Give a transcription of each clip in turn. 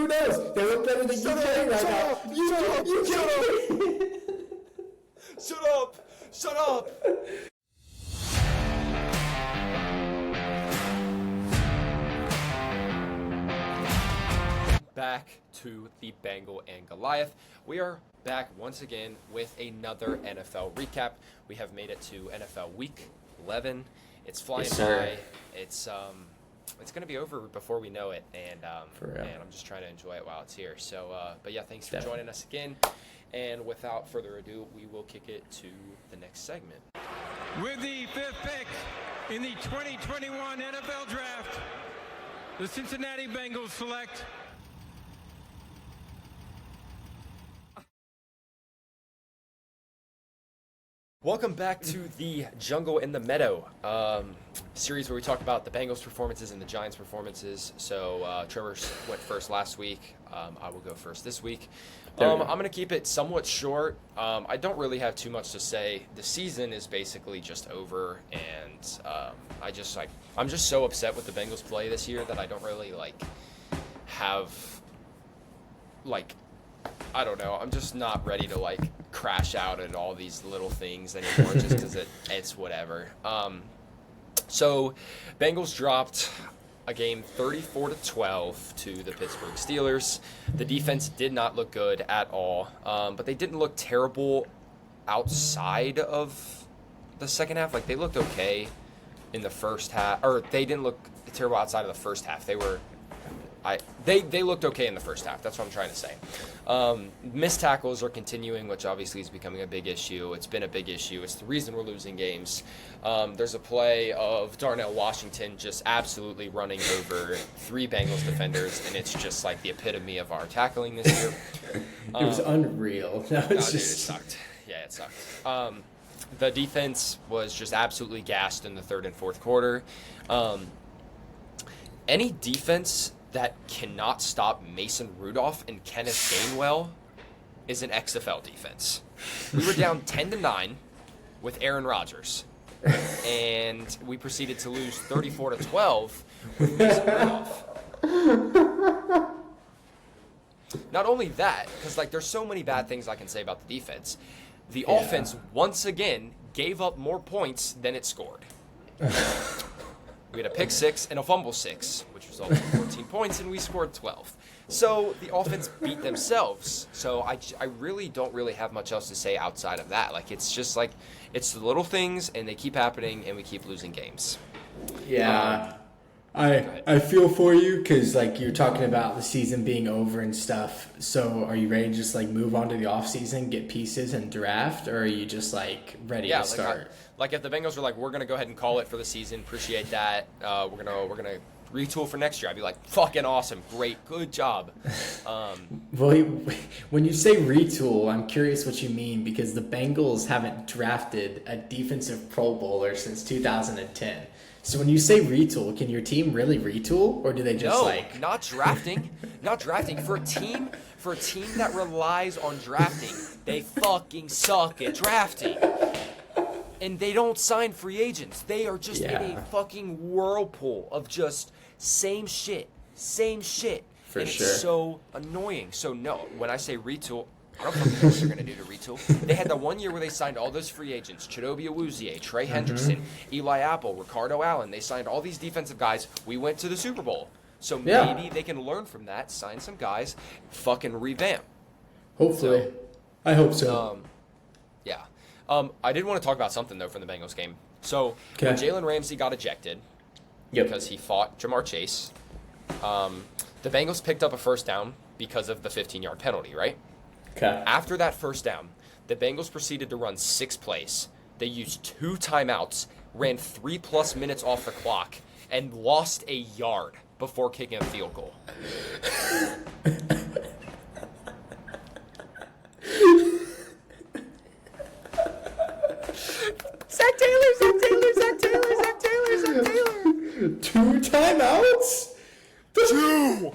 Who knows? They look better than UK right now. Shut up! Shut up! Back to the Bengal and Goliath. We are back once again with another NFL recap. We have made it to NFL Week 11. It's flying by. It's going to be over before we know it, and man, I'm just trying to enjoy it while it's here. So, but yeah, thanks for joining us again. And without further ado, we will kick it to the next segment. With the fifth pick in the 2021 NFL Draft, the Cincinnati Bengals select Welcome back to the Jungle in the Meadow series where we talk about the Bengals' performances and the Giants' performances. So Trevor went first last week. I will go first this week. I'm going to keep it somewhat short. I don't really have too much to say. The season is basically just over, and I'm just so upset with the Bengals' play this year that I don't really have I don't know. I'm just not ready to crash out at all these little things anymore just because it's whatever. So Bengals dropped a game 34-12 to the Pittsburgh Steelers. The defense did not look good at all, but they didn't look terrible outside of the second half. They looked okay in the first half, or they didn't look terrible outside of the first half. They looked okay in the first half. That's what I'm trying to say. Missed tackles are continuing, which obviously is becoming a big issue. It's been a big issue. It's the reason we're losing games. There's a play of Darnell Washington just absolutely running over 3 Bengals defenders, and it's just the epitome of our tackling this year. It was unreal. Dude, it sucked. Yeah, it sucked. The defense was just absolutely gassed in the third and fourth quarter. Any defense that cannot stop Mason Rudolph and Kenneth Gainwell is an XFL defense. We were down 10-9 with Aaron Rodgers, and we proceeded to lose 34-12 with Mason Rudolph. Not only that, because there's so many bad things I can say about the defense. The offense once again gave up more points than it scored. We had a pick 6 and a fumble 6, which resulted in 14 points, and we scored 12. So the offense beat themselves. So I really don't really have much else to say outside of that. It's just it's the little things, and they keep happening, and we keep losing games. Yeah. I feel for you because you're talking about the season being over and stuff. So are you ready to just move on to the off season, get pieces and draft, or are you just ready to start? If the Bengals were we're gonna go ahead and call it for the season, appreciate that. We're gonna retool for next year. I'd be fucking awesome, great, good job. Well, when you say retool, I'm curious what you mean because the Bengals haven't drafted a defensive Pro Bowler since 2010. So when you say retool, can your team really retool, or do they just not drafting, not drafting for a team that relies on drafting? They fucking suck at drafting, and they don't sign free agents. They are just in a fucking whirlpool of just same shit. For and sure. It's so annoying. So no, when I say retool, I don't fucking know what they're going to do to retool. They had the 1 year where they signed all those free agents, Chidobe Awuzie, Trey Hendrickson, Eli Apple, Ricardo Allen. They signed all these defensive guys. We went to the Super Bowl. So maybe they can learn from that, sign some guys, fucking revamp. Hopefully. I hope so. I did want to talk about something, though, from the Bengals game. So when Jalen Ramsey got ejected because he fought Jamar Chase, the Bengals picked up a first down because of the 15-yard penalty, right? Okay. After that first down, the Bengals proceeded to run 6 plays. They used 2 timeouts, ran 3+ minutes off the clock, and lost a yard before kicking a field goal. Zach Taylor! 2 timeouts? 2!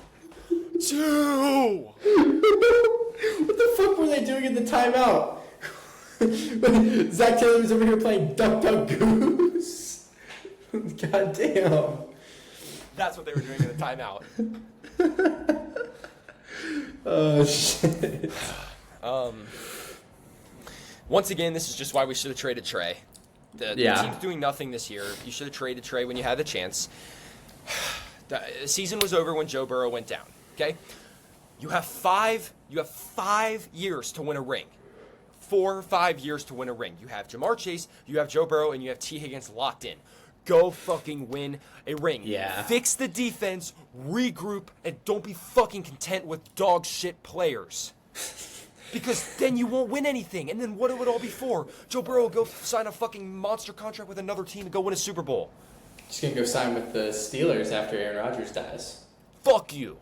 What the fuck were they doing in the timeout? Zach Taylor was over here playing Duck Duck Goose. God damn. That's what they were doing in the timeout. Oh shit. Once again, this is just why we should have traded Trey. The team's doing nothing this year. You should have traded Trey when you had the chance. The season was over when Joe Burrow went down. Okay, you have 5 years to win a ring. 4 or 5 years to win a ring. You have Jamar Chase, you have Joe Burrow, and you have T. Higgins locked in. Go fucking win a ring. Yeah. Fix the defense, regroup, and don't be fucking content with dog shit players. Because then you won't win anything. And then what it would all be for? Joe Burrow will go sign a fucking monster contract with another team and go win a Super Bowl. Just gonna go sign with the Steelers after Aaron Rodgers dies. Fuck you.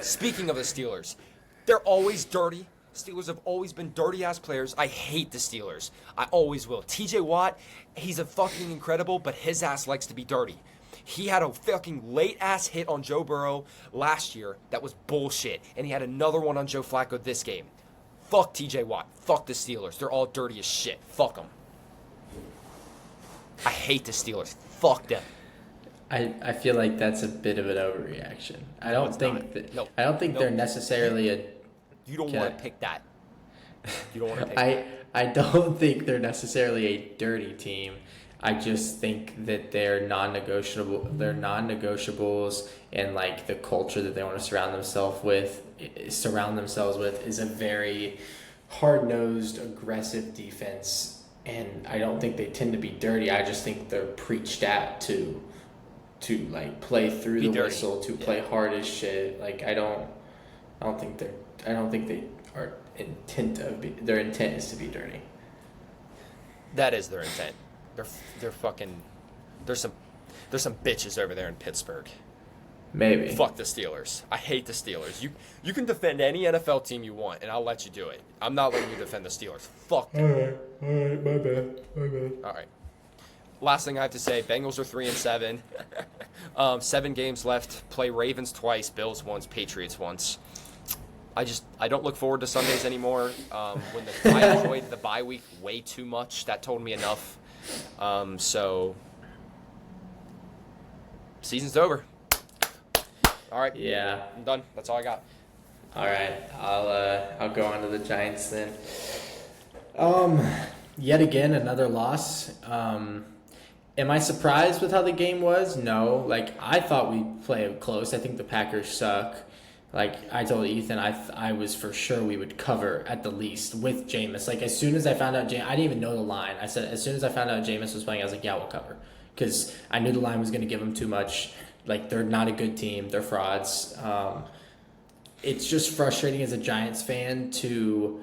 Speaking of the Steelers, they're always dirty. Steelers have always been dirty-ass players. I hate the Steelers. I always will. TJ Watt, he's a fucking incredible, but his ass likes to be dirty. He had a fucking late-ass hit on Joe Burrow last year that was bullshit, and he had another one on Joe Flacco this game. Fuck TJ Watt. Fuck the Steelers. They're all dirty as shit. Fuck them. I hate the Steelers. Fuck them. I feel like that's a bit of an overreaction. I don't think they're necessarily a. You don't want to pick that. You don't want to pick that. I don't think they're necessarily a dirty team. I just think that they're non-negotiable. They're non-negotiables, and like the culture that they want to surround themselves with is a very hard-nosed, aggressive defense. And I don't think they tend to be dirty. I just think they're preached at to like play through the whistle, to play hard as shit. Like I don't think they are their intent is to be dirty. That is their intent. They're fucking. There's some bitches over there in Pittsburgh. Maybe. Fuck the Steelers. I hate the Steelers. You can defend any NFL team you want, and I'll let you do it. I'm not letting you defend the Steelers. Fuck them. All right, my bad. All right. Last thing I have to say: Bengals are 3-7. 7 games left. Play Ravens twice, Bills once, Patriots once. I don't look forward to Sundays anymore. I enjoyed the bye week way too much. That told me enough. So season's over. All right. Yeah. I'm done. That's all I got. All right. I'll go on to the Giants then. Yet again another loss. Am I surprised with how the game was? No. Like I thought we'd play it close. I think the Packers suck. Like I told Ethan, I was for sure we would cover at the least with Jameis. Like as soon as I found out, I didn't even know the line. I said as soon as I found out Jameis was playing, I was like, yeah, we'll cover, because I knew the line was going to give them too much. Like they're not a good team. They're frauds. It's just frustrating as a Giants fan to,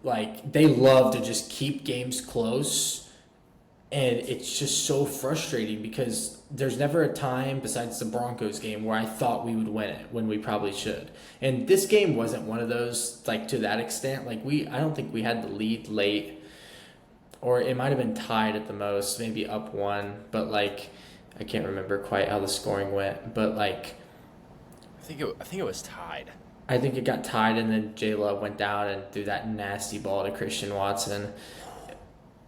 like, they love to just keep games close. And it's just so frustrating because there's never a time besides the Broncos game where I thought we would win it when we probably should. And this game wasn't one of those, like, to that extent. Like, I don't think we had the lead late, or it might have been tied at the most, maybe up 1. But, like, I can't remember quite how the scoring went. But, like, I think it was tied. I think it got tied, and then J-Love went down and threw that nasty ball to Christian Watson.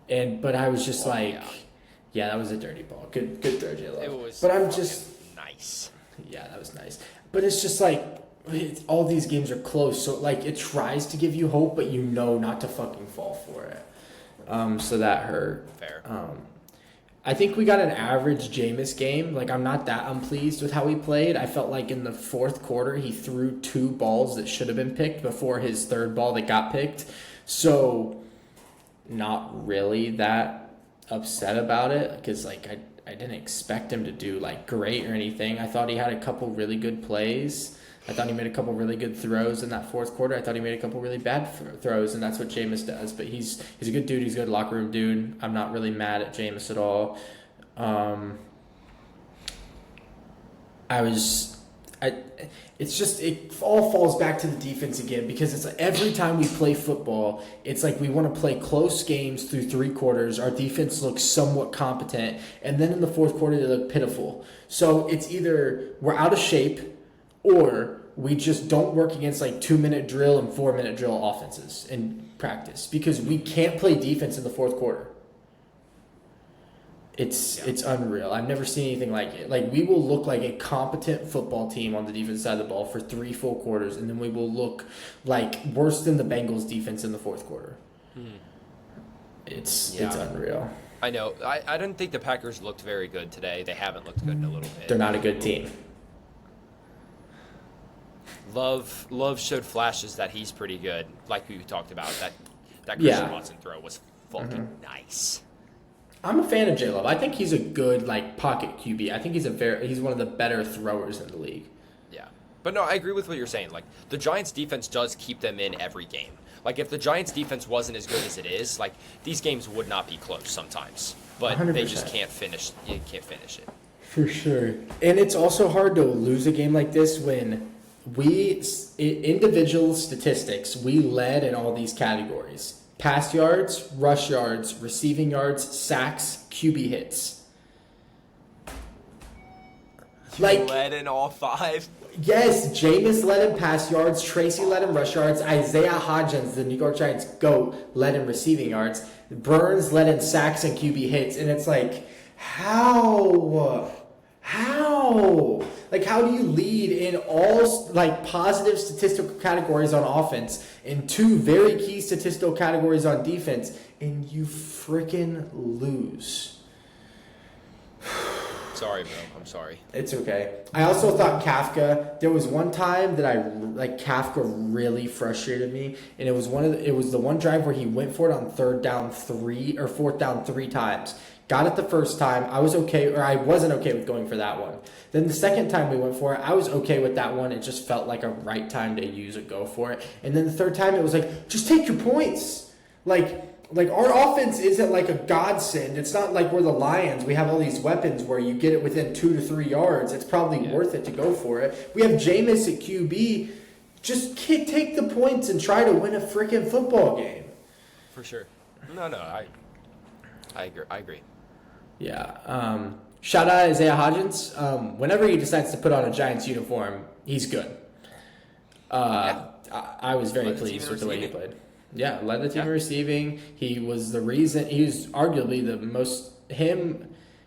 But I was just yeah, that was a dirty ball. Good throw, J-Lo. It was. But I'm just nice. Yeah, that was nice. But it's just like all these games are close, so like it tries to give you hope, but you know not to fucking fall for it. So that hurt. Fair. I think we got an average Jameis game. Like I'm not that unpleased with how he played. I felt like in the fourth quarter he threw 2 balls that should have been picked before his third ball that got picked. So. Not really that upset about it because like I didn't expect him to do like great or anything. I thought he had a couple really good plays. I thought he made a couple really good throws in that fourth quarter. I thought he made a couple really bad throws, and that's what Jameis does. But he's a good dude. He's a good locker room dude. I'm not really mad at Jameis at all. It's just, it all falls back to the defense again, because it's like every time we play football, it's like we want to play close games through 3 quarters. Our defense looks somewhat competent, and then in the fourth quarter, they look pitiful. So it's either we're out of shape or we just don't work against like 2-minute drill and 4-minute drill offenses in practice, because we can't play defense in the fourth quarter. It's unreal. I've never seen anything like it. Like, we will look like a competent football team on the defense side of the ball for 3 full quarters, and then we will look like worse than the Bengals defense in the fourth quarter. It's unreal. I know. I didn't think the Packers looked very good today. They haven't looked good in a little bit. They're not a good team. Love showed flashes that he's pretty good. Like we talked about, that Christian Watson throw was fucking nice. I'm a fan of J Love. I think he's a good pocket QB. I think he's one of the better throwers in the league. Yeah. But no, I agree with what you're saying. Like, the Giants defense does keep them in every game. Like, if the Giants defense wasn't as good as it is, like, these games would not be close sometimes. But 100%. they just can't finish. You can't finish it. For sure. And it's also hard to lose a game like this when individual statistics, we led in all these categories. Pass yards, rush yards, receiving yards, sacks, QB hits. Led in all 5. Yes, Jameis led in pass yards, Tracy led in rush yards, Isaiah Hodgins, the New York Giants GOAT, led in receiving yards, Burns led in sacks and QB hits, and it's like, how? Like, how do you lead in all positive statistical categories on offense and 2 very key statistical categories on defense, and you freaking lose? Sorry, bro. I'm sorry. It's okay. I also thought Kafka. There was one time that Kafka really frustrated me, and it was the one drive where he went for it on 4th down 3 times. Got it the first time. I was okay, or I wasn't okay with going for that one. Then the second time we went for it, I was okay with that one. It just felt like a right time to go for it. And then the third time, it was like, just take your points. Like our offense isn't like a godsend. It's not like we're the Lions. We have all these weapons where you get it within 2 to 3 yards. It's probably worth it to go for it. We have Jameis at QB. Just take the points and try to win a freaking football game. For sure. No, I agree. Yeah. Shout out Isaiah Hodgins. Whenever he decides to put on a Giants uniform, he's good. I was very pleased with the way he played. Yeah, led the team in receiving. He was the reason. He was arguably the most.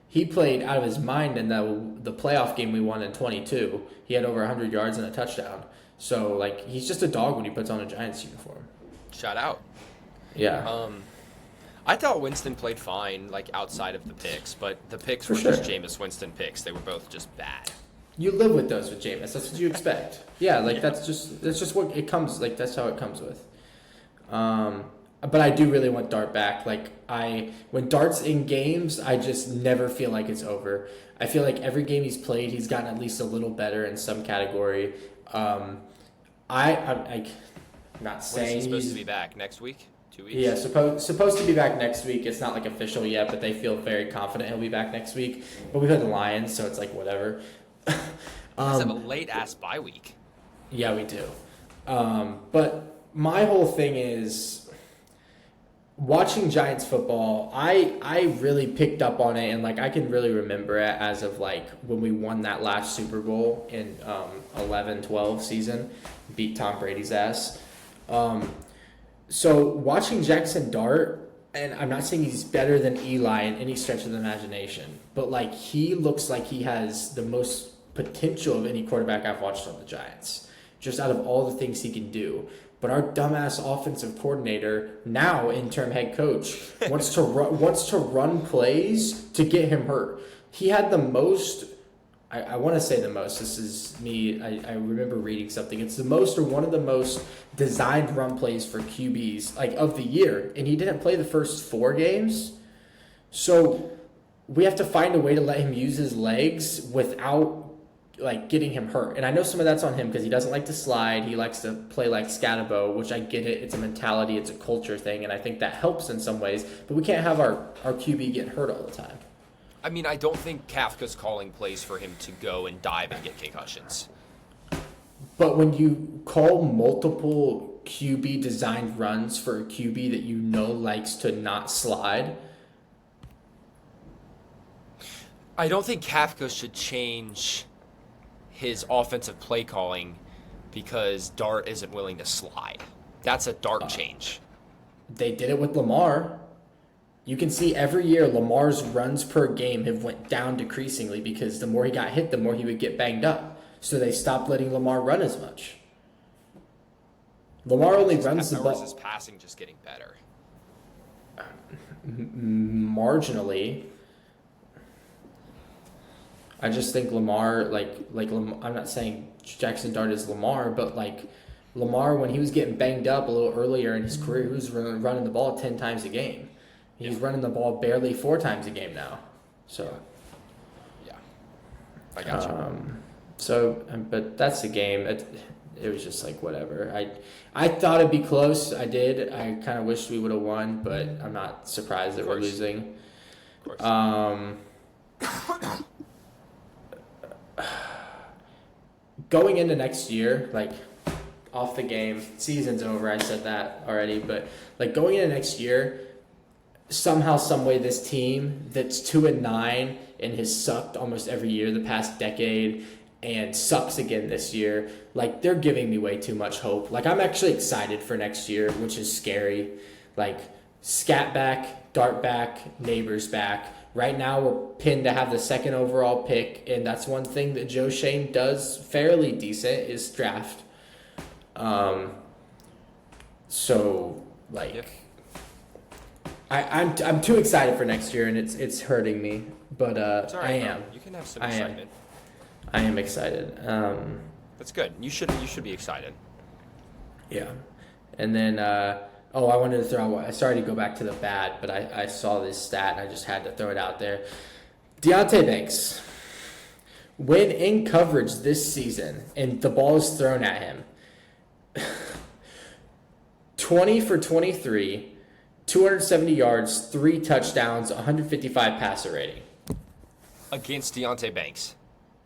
He played out of his mind in the playoff game we won in 22. He had over 100 yards and a touchdown. So he's just a dog when he puts on a Giants uniform. Shout out. Yeah. I thought Winston played fine, outside of the picks, but the picks were just Jameis Winston picks. They were both just bad. You live with those with Jameis. That's what you expect. Yeah, that's just what it comes. That's how it comes with. But I do really want Dart back. When Dart's in games, I just never feel like it's over. I feel like every game he's played, he's gotten at least a little better in some category. I'm not saying he's supposed to be back next week. 2 weeks. Yeah, supposed to be back next week. It's not official yet, but they feel very confident he'll be back next week. But we play the Lions, so it's whatever. We have a late ass bye week. Yeah, we do. But my whole thing is watching Giants football. I really picked up on it, and I can really remember it as of when we won that last Super Bowl in 11-12 season, beat Tom Brady's ass. So watching Jackson Dart, and I'm not saying he's better than Eli in any stretch of the imagination, but he looks like he has the most potential of any quarterback I've watched on the Giants, just out of all the things he can do. But our dumbass offensive coordinator, now interim head coach, wants to run plays to get him hurt. He had the most. I want to say the most. This is me. I remember reading something. It's the most or one of the most designed run plays for QBs of the year, and he didn't play the first 4 games. So we have to find a way to let him use his legs without getting him hurt. And I know some of that's on him because he doesn't like to slide. He likes to play like Scatabo, which I get it. It's a mentality. It's a culture thing, and I think that helps in some ways. But we can't have our QB get hurt all the time. I mean, I don't think Kafka's calling plays for him to go and dive and get concussions. But when you call multiple QB designed runs for a QB that likes to not slide, I don't think Kafka should change his offensive play calling because Dart isn't willing to slide. That's a Dart change. They did it with Lamar. You can see every year Lamar's runs per game have went down decreasingly because the more he got hit, the more he would get banged up. So they stopped letting Lamar run as much. Lamar only runs the ball. Or is his passing just getting better? Marginally. I just think Lamar, I'm not saying Jackson Dart is Lamar, but like Lamar, when he was getting banged up a little earlier in his career, he was running the ball 10 times a game. He's running the ball barely 4 times a game now. So, yeah, I got you. But that's the game. It was just like whatever. I thought it'd be close. I did. I kind of wished we would have won, but I'm not surprised that we're losing. Of course. Going into next year, like off the game, season's over. I said that already, but like going into next year, somehow, some way, this team that's 2-9 and has sucked almost every year the past decade and sucks again this year, like they're giving me way too much hope. Like I'm actually excited for next year, which is scary. Like Scat back, Dart back, Neighbors back. Right now we're pinned to have the 2nd overall pick, and that's one thing that Joe Shane does fairly decent is draft. So like. Yep. I'm too excited for next year, and it's hurting me. But It's all right, I bro. am. You can have some excitement. I am excited. That's good. You should be excited. Yeah. And then I wanted to throw out. Sorry to go back to the bad, but I saw this stat and I just had to throw it out there. Deontay Banks, when in coverage this season and the ball is thrown at him, 20 for 23. 270 yards, 3 touchdowns, 155 passer rating. Against Deontay Banks.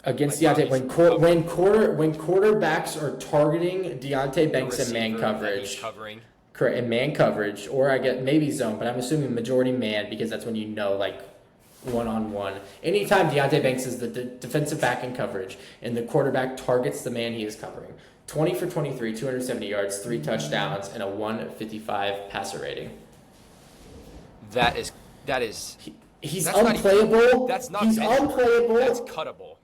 Against Like, Deontay, when quarterbacks are targeting Deontay Banks in man coverage, correct, in man coverage, or I get maybe zone, but I'm assuming majority man because that's when you know like 1-on-1. Anytime Deontay Banks is the defensive back in coverage and the quarterback targets the man he is covering, 20 for 23, 270 yards, 3 touchdowns, and a 155 passer rating. That is. He's that's unplayable. That's not. He's unplayable. That's cuttable.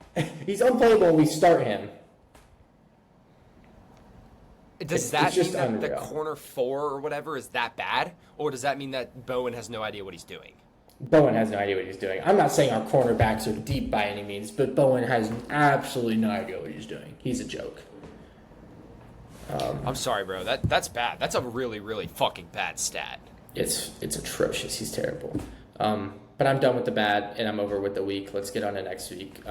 He's unplayable when we start him. Does that just mean that the unreal. corner 4 or whatever is that bad, or does that mean that Bowen has no idea what he's doing? Bowen has no idea what he's doing. I'm not saying our cornerbacks are deep by any means, but Bowen has absolutely no idea what he's doing. He's a joke. I'm sorry, bro. That's bad. That's a really, really fucking bad stat. It's atrocious. He's terrible. But I'm done with the bad and I'm over with the week. Let's get on to next week.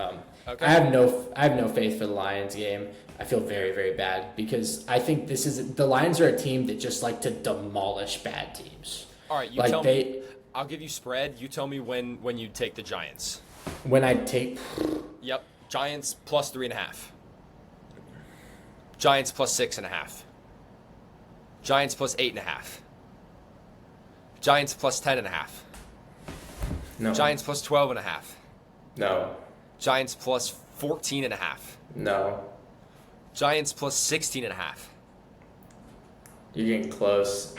Okay. I have no faith for the Lions game. I feel very, very bad because I think the Lions are a team that just like to demolish bad teams. All right, you tell me. I'll give you spread. You tell me when you take the Giants. When I take. Yep, Giants plus 3.5. Giants plus 6.5. Giants plus 8.5. Giants plus 10.5. No. Giants plus 12.5. No. Giants plus 14.5. No. Giants plus 16.5. You're getting close.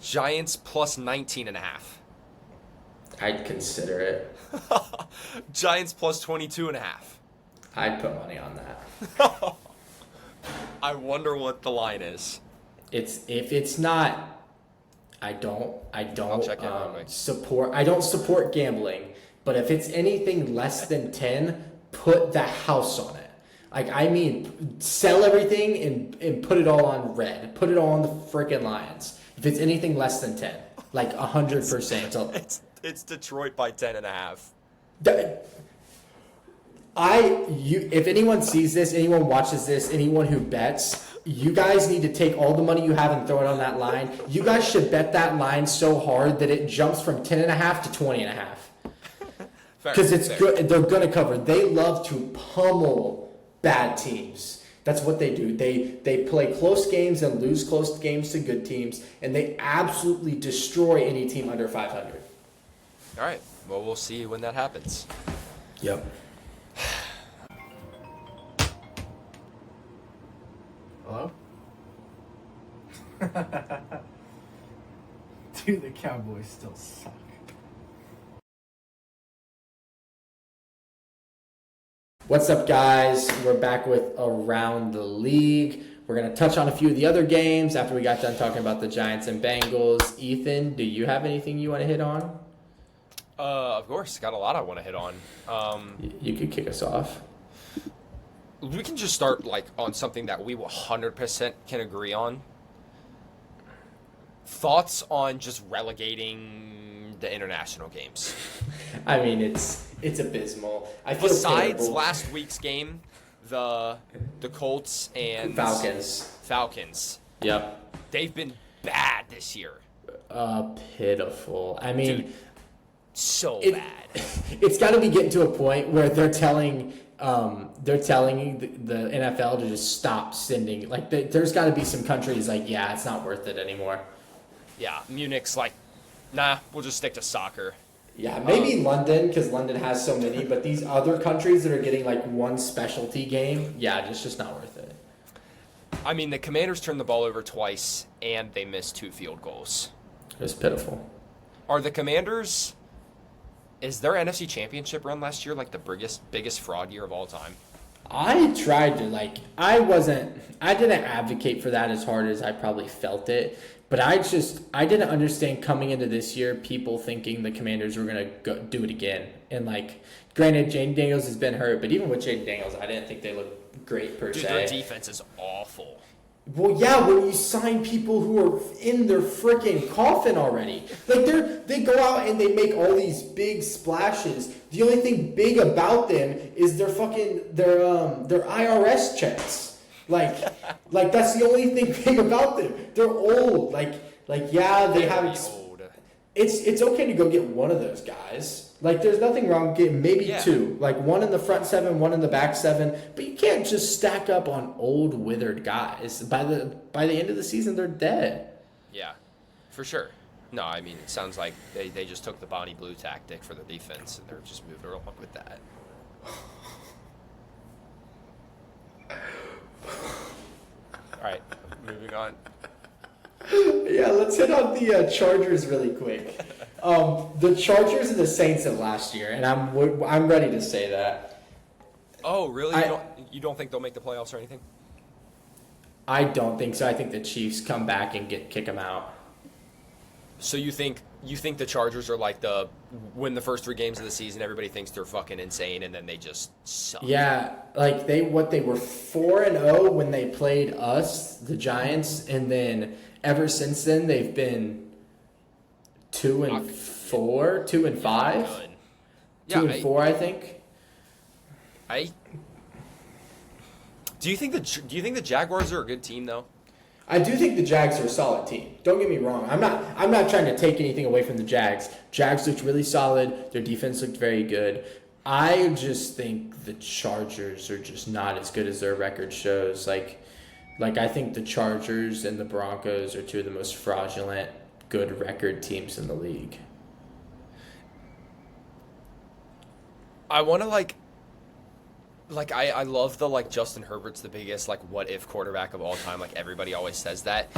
Giants plus 19.5. I'd consider it. Giants plus 22.5. I'd put money on that. I wonder what the line is. If it's not, I don't I'll check it real quick. support gambling. But if it's anything less than 10, put the house on it. Like I mean, sell everything and put it all on red. Put it all on the freaking Lions. If it's anything less than 10, like 100%. It's Detroit by 10.5. If anyone sees this, anyone watches this, anyone who bets, you guys need to take all the money you have and throw it on that line. You guys should bet that line so hard that it jumps from 10.5 to 20.5. Because it's good. They're going to cover. They love to pummel bad teams. That's what they do. They play close games and lose close games to good teams, and they absolutely destroy any team under 500. All right. Well, we'll see when that happens. Yep. Hello? Dude, the Cowboys still suck. What's up, guys? We're back with Around the League. We're going to touch on a few of the other games after we got done talking about the Giants and Bengals. Ethan, do you have anything you want to hit on? Of course. Got a lot I want to hit on. You could kick us off. We can just start like on something that we 100% can agree on. Thoughts on just relegating the international games? I mean, it's abysmal. I feel Besides terrible. last week's game, the Colts and Falcons. Yep. They've been bad this year. Pitiful. I mean, Dude, so bad. It's got to be getting to a point where they're telling the NFL to just stop sending. Like, there's got to be some countries like, yeah, it's not worth it anymore. Yeah, Munich's like, nah, we'll just stick to soccer. Yeah, maybe London, because London has so many, but these other countries that are getting like one specialty game, yeah, it's just not worth it. I mean, the Commanders turned the ball over twice, and they missed 2 field goals. It was pitiful. Are the Commanders, is their NFC Championship run last year like the biggest fraud year of all time? I tried to, I didn't advocate for that as hard as I probably felt it. But I didn't understand coming into this year, people thinking the Commanders were going to do it again. And, granted, Jaden Daniels has been hurt, but even with Jaden Daniels, I didn't think they looked great per se. Dude, their defense is awful. Well, yeah, when you sign people who are in their freaking coffin already. They go out and they make all these big splashes. The only thing big about them is their IRS checks. That's the only thing big about them. They're old. Yeah, they have. Old. It's okay to go get one of those guys. There's nothing wrong with getting maybe two. One in the front 7, one in the back 7. But you can't just stack up on old, withered guys. By the end of the season, they're dead. Yeah, for sure. No, I mean, it sounds like they just took the Bonnie Blue tactic for the defense, and they're just moving along with that. All right, moving on. Yeah, let's hit on the Chargers really quick. The Chargers are the Saints of last year, and I'm ready to say that. Oh, really? You don't think they'll make the playoffs or anything? I don't think so. I think the Chiefs come back and kick them out. So you think the Chargers are like win the first 3 games of the season, everybody thinks they're fucking insane, and then they just suck. Yeah, they were 4-0 when they played us, the Giants, and then ever since then they've been 2-4, 2-5, 2-4, I think. Do you think the Jaguars are a good team though? I do think the Jags are a solid team. Don't get me wrong. I'm not trying to take anything away from the Jags. Jags looked really solid. Their defense looked very good. I just think the Chargers are just not as good as their record shows. I think the Chargers and the Broncos are 2 of the most fraudulent, good record teams in the league. I want to I love the Justin Herbert's the biggest what if quarterback of all time. Everybody always says that.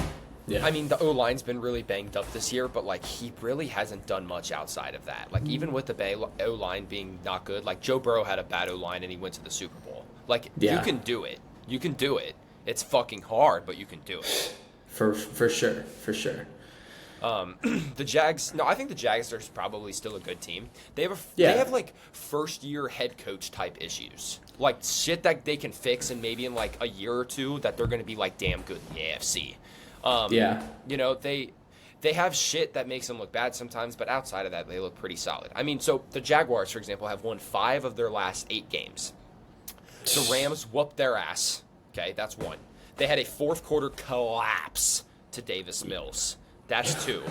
Yeah. I mean, the O-line's been really banged up this year, but he really hasn't done much outside of that. Even with the O-line being not good, Joe Burrow had a bad O-line and he went to the Super Bowl. You can do it. You can do it. It's fucking hard, but you can do it. For sure. The Jags. No, I think the Jags are probably still a good team. They have first year head coach type issues, shit that they can fix, and maybe in a year or 2 that they're going to be damn good in the AFC. They have shit that makes them look bad sometimes, but outside of that, they look pretty solid. I mean, so the Jaguars, for example, have won 5 of their last 8 games. The Rams whooped their ass. Okay, that's 1. They had a fourth quarter collapse to Davis Mills. That's 2.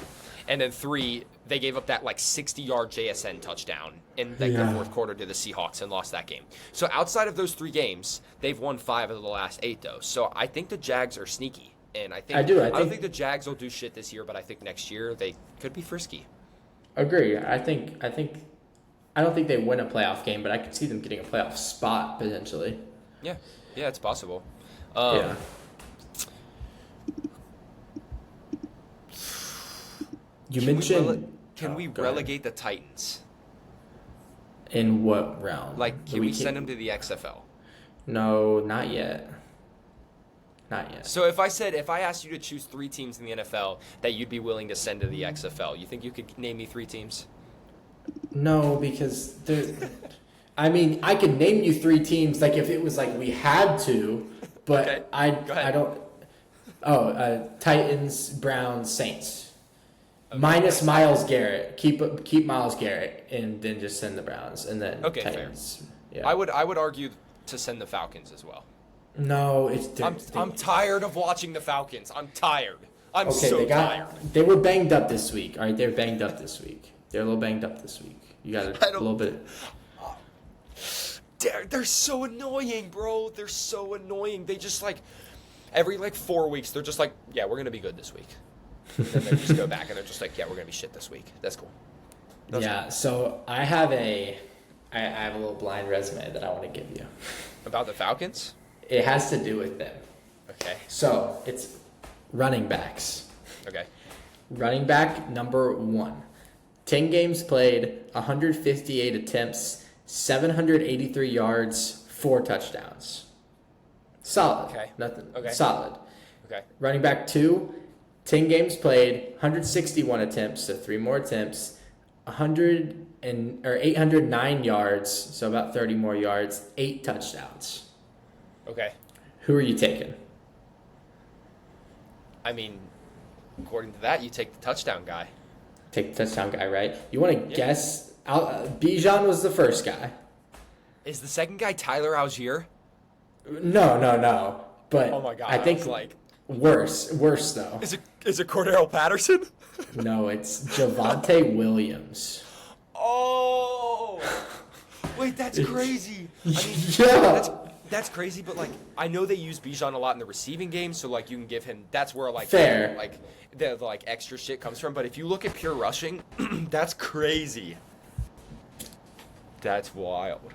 And then 3, they gave up that 60-yard JSN touchdown in the fourth quarter to the Seahawks and lost that game. So outside of those 3 games, they've won 5 of the last 8, though. So I think the Jags are sneaky. And I don't think the Jags will do shit this year, but I think next year they could be frisky. Agree. I don't think they win a playoff game, but I could see them getting a playoff spot potentially. Yeah, it's possible. Yeah. You mentioned. Can we relegate the Titans? In what realm? Like, can we send him to the XFL? No, not yet. Not yet. So if I asked you to choose 3 teams in the NFL that you'd be willing to send to the XFL, you think you could name me 3 teams? No, because I mean, I could name you 3 teams, like if it was like we had to, but Okay. I don't. Oh, Titans, Browns, Saints. Okay. Minus Myles Garrett. Keep Myles Garrett, and then just send the Browns, and then Okay, Titans. fair. Yeah. I would argue to send the Falcons as well. No, I'm tired of watching the Falcons. I'm tired. I'm okay, so tired. They were banged up this week. All right, they're banged up this week. They're a little banged up this week. You got a little bit. They're so annoying, bro. They're so annoying. They just like every 4 weeks, they're just like, yeah, we're gonna be good this week. Then they just go back and they're just like, yeah, we're gonna be shit this week. That's cool. Yeah. So I have a little blind resume that I want to give you. About the Falcons? It has to do with them. Okay. So it's running backs. Okay. Running back number 1. 10 games played, 158 attempts, 783 yards, 4 touchdowns. Solid. Okay. Nothing. Okay. Solid. Okay. Running back 2, 10 games played, 161 attempts, so 3 more attempts, 809 yards, so about 30 more yards, 8 touchdowns. Okay. Who are you taking? I mean, according to that, you take the touchdown guy. Take the touchdown guy, right? You want to guess? Bijan was the first guy. Is the second guy Tyler Algier? No. But Oh my god! I think was like, worse though. is it Cordero Patterson? No, it's Javonte Williams. Oh, wait, that's crazy. I mean, Yeah. that's crazy. But I know they use Bijan a lot in the receiving game, so you can give him. That's where Fair. the extra shit comes from. But if you look at pure rushing, that's crazy. That's wild.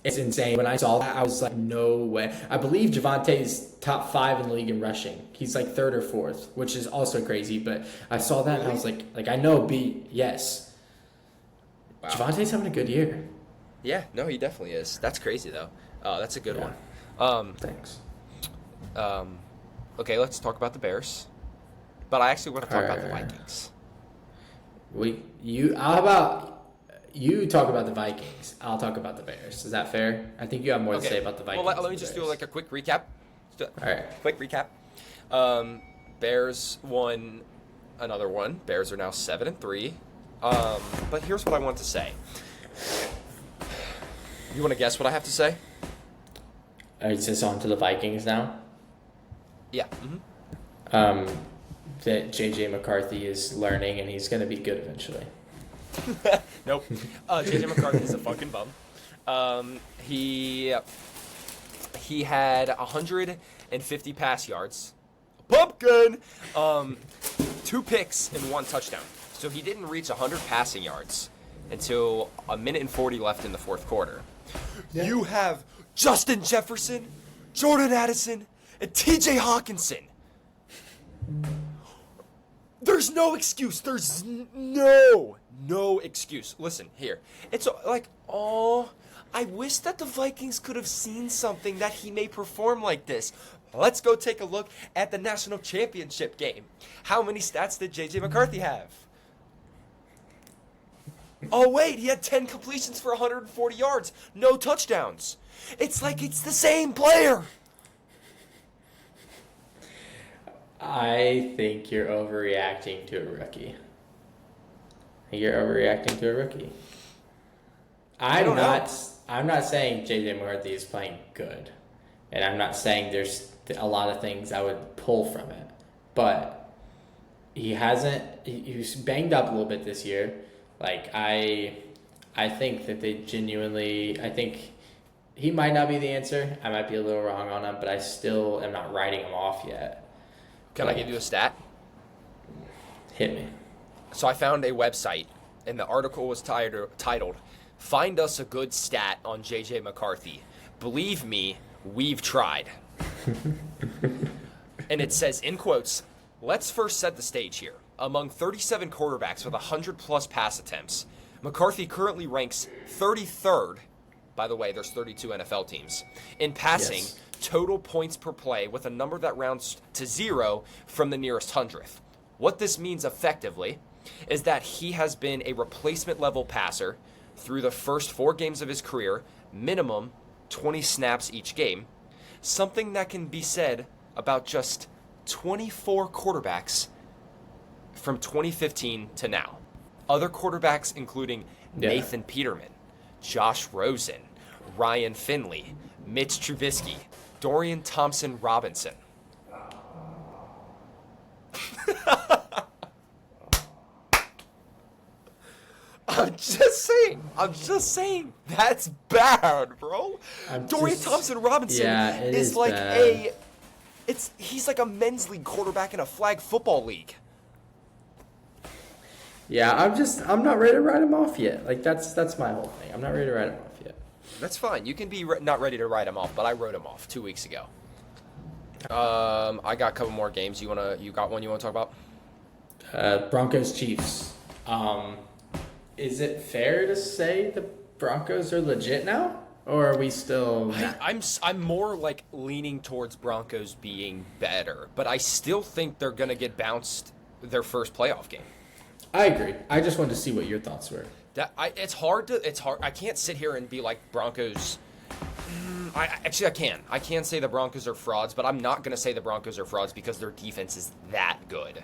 It's insane. When I saw that, I was like, no way. I believe Javante's top 5 in the league in rushing. He's like 3rd or 4th, which is also crazy. But I saw that and I was like I know yes. Wow. Javante's having a good year. Yeah, no, he definitely is. That's crazy though. That's a good Yeah. one. Thanks. Okay, let's talk about the Bears. But I actually want to talk about the Alright. Vikings. How about you talk about the Vikings? I'll talk about the Bears. Is that fair? I think you have more to say about the Vikings. Well, let me than just the do Bears. a quick recap. All right. Quick recap. Bears won another one. Bears are now 7-3. But here's what I want to say. You want to guess what I have to say? Is this on to the Vikings now? Yeah. That J.J. McCarthy is learning and he's going to be good eventually. Nope. J.J. McCarthy's a fucking bum. He had 150 pass yards. Pumpkin! 2 picks and 1 touchdown. So he didn't reach 100 passing yards until 1:40 left in the 4th quarter. Yeah. You have Justin Jefferson, Jordan Addison, and T.J. Hawkinson. There's no excuse. There's no excuse. Listen, here. It's I wish that the Vikings could have seen something that he may perform like this. Let's go take a look at the national championship game. How many stats did J.J. McCarthy have? Oh, wait, he had 10 completions for 140 yards. No touchdowns. It's like it's the same player. I think you're overreacting to a rookie. I'm not saying J.J. McCarthy is playing good. And I'm not saying there's a lot of things I would pull from it. But he was banged up a little bit this year. I think that they genuinely, I think he might not be the answer. I might be a little wrong on him, but I still am not writing him off yet. Can I give you a stat? Hit me. So I found a website, and the article was titled, "Find Us a Good Stat on J.J. McCarthy. Believe me, we've tried." And it says, in quotes, "Let's first set the stage here. Among 37 quarterbacks with 100-plus pass attempts, McCarthy currently ranks 33rd. By the way, there's 32 NFL teams. In passing, Yes. total points per play with a number that rounds to 0 from the nearest hundredth. What this means effectively is that he has been a replacement level passer through the first 4 games of his career, minimum 20 snaps each game, something that can be said about just 24 quarterbacks from 2015 to now. Other quarterbacks including Nathan Peterman, Josh Rosen, Ryan Finley, Mitch Trubisky, Dorian Thompson-Robinson. I'm just saying. That's bad, bro. Dorian Thompson-Robinson is like bad. he's like a men's league quarterback in a flag football league. Yeah, I'm not ready to write him off yet. Like that's my whole thing. I'm not ready to write him off yet. That's fine. You can be not ready to write him off, but I wrote him off 2 weeks ago. I got a couple more games. You got one you want to talk about? Broncos Chiefs. Is it fair to say the Broncos are legit now, or are we still? I'm more like leaning towards Broncos being better, but I still think they're gonna get bounced their first playoff game. I agree. I just wanted to see what your thoughts were. It's hard. I can't sit here and be like Broncos. I can. I can say the Broncos are frauds, but I'm not gonna say the Broncos are frauds because their defense is that good.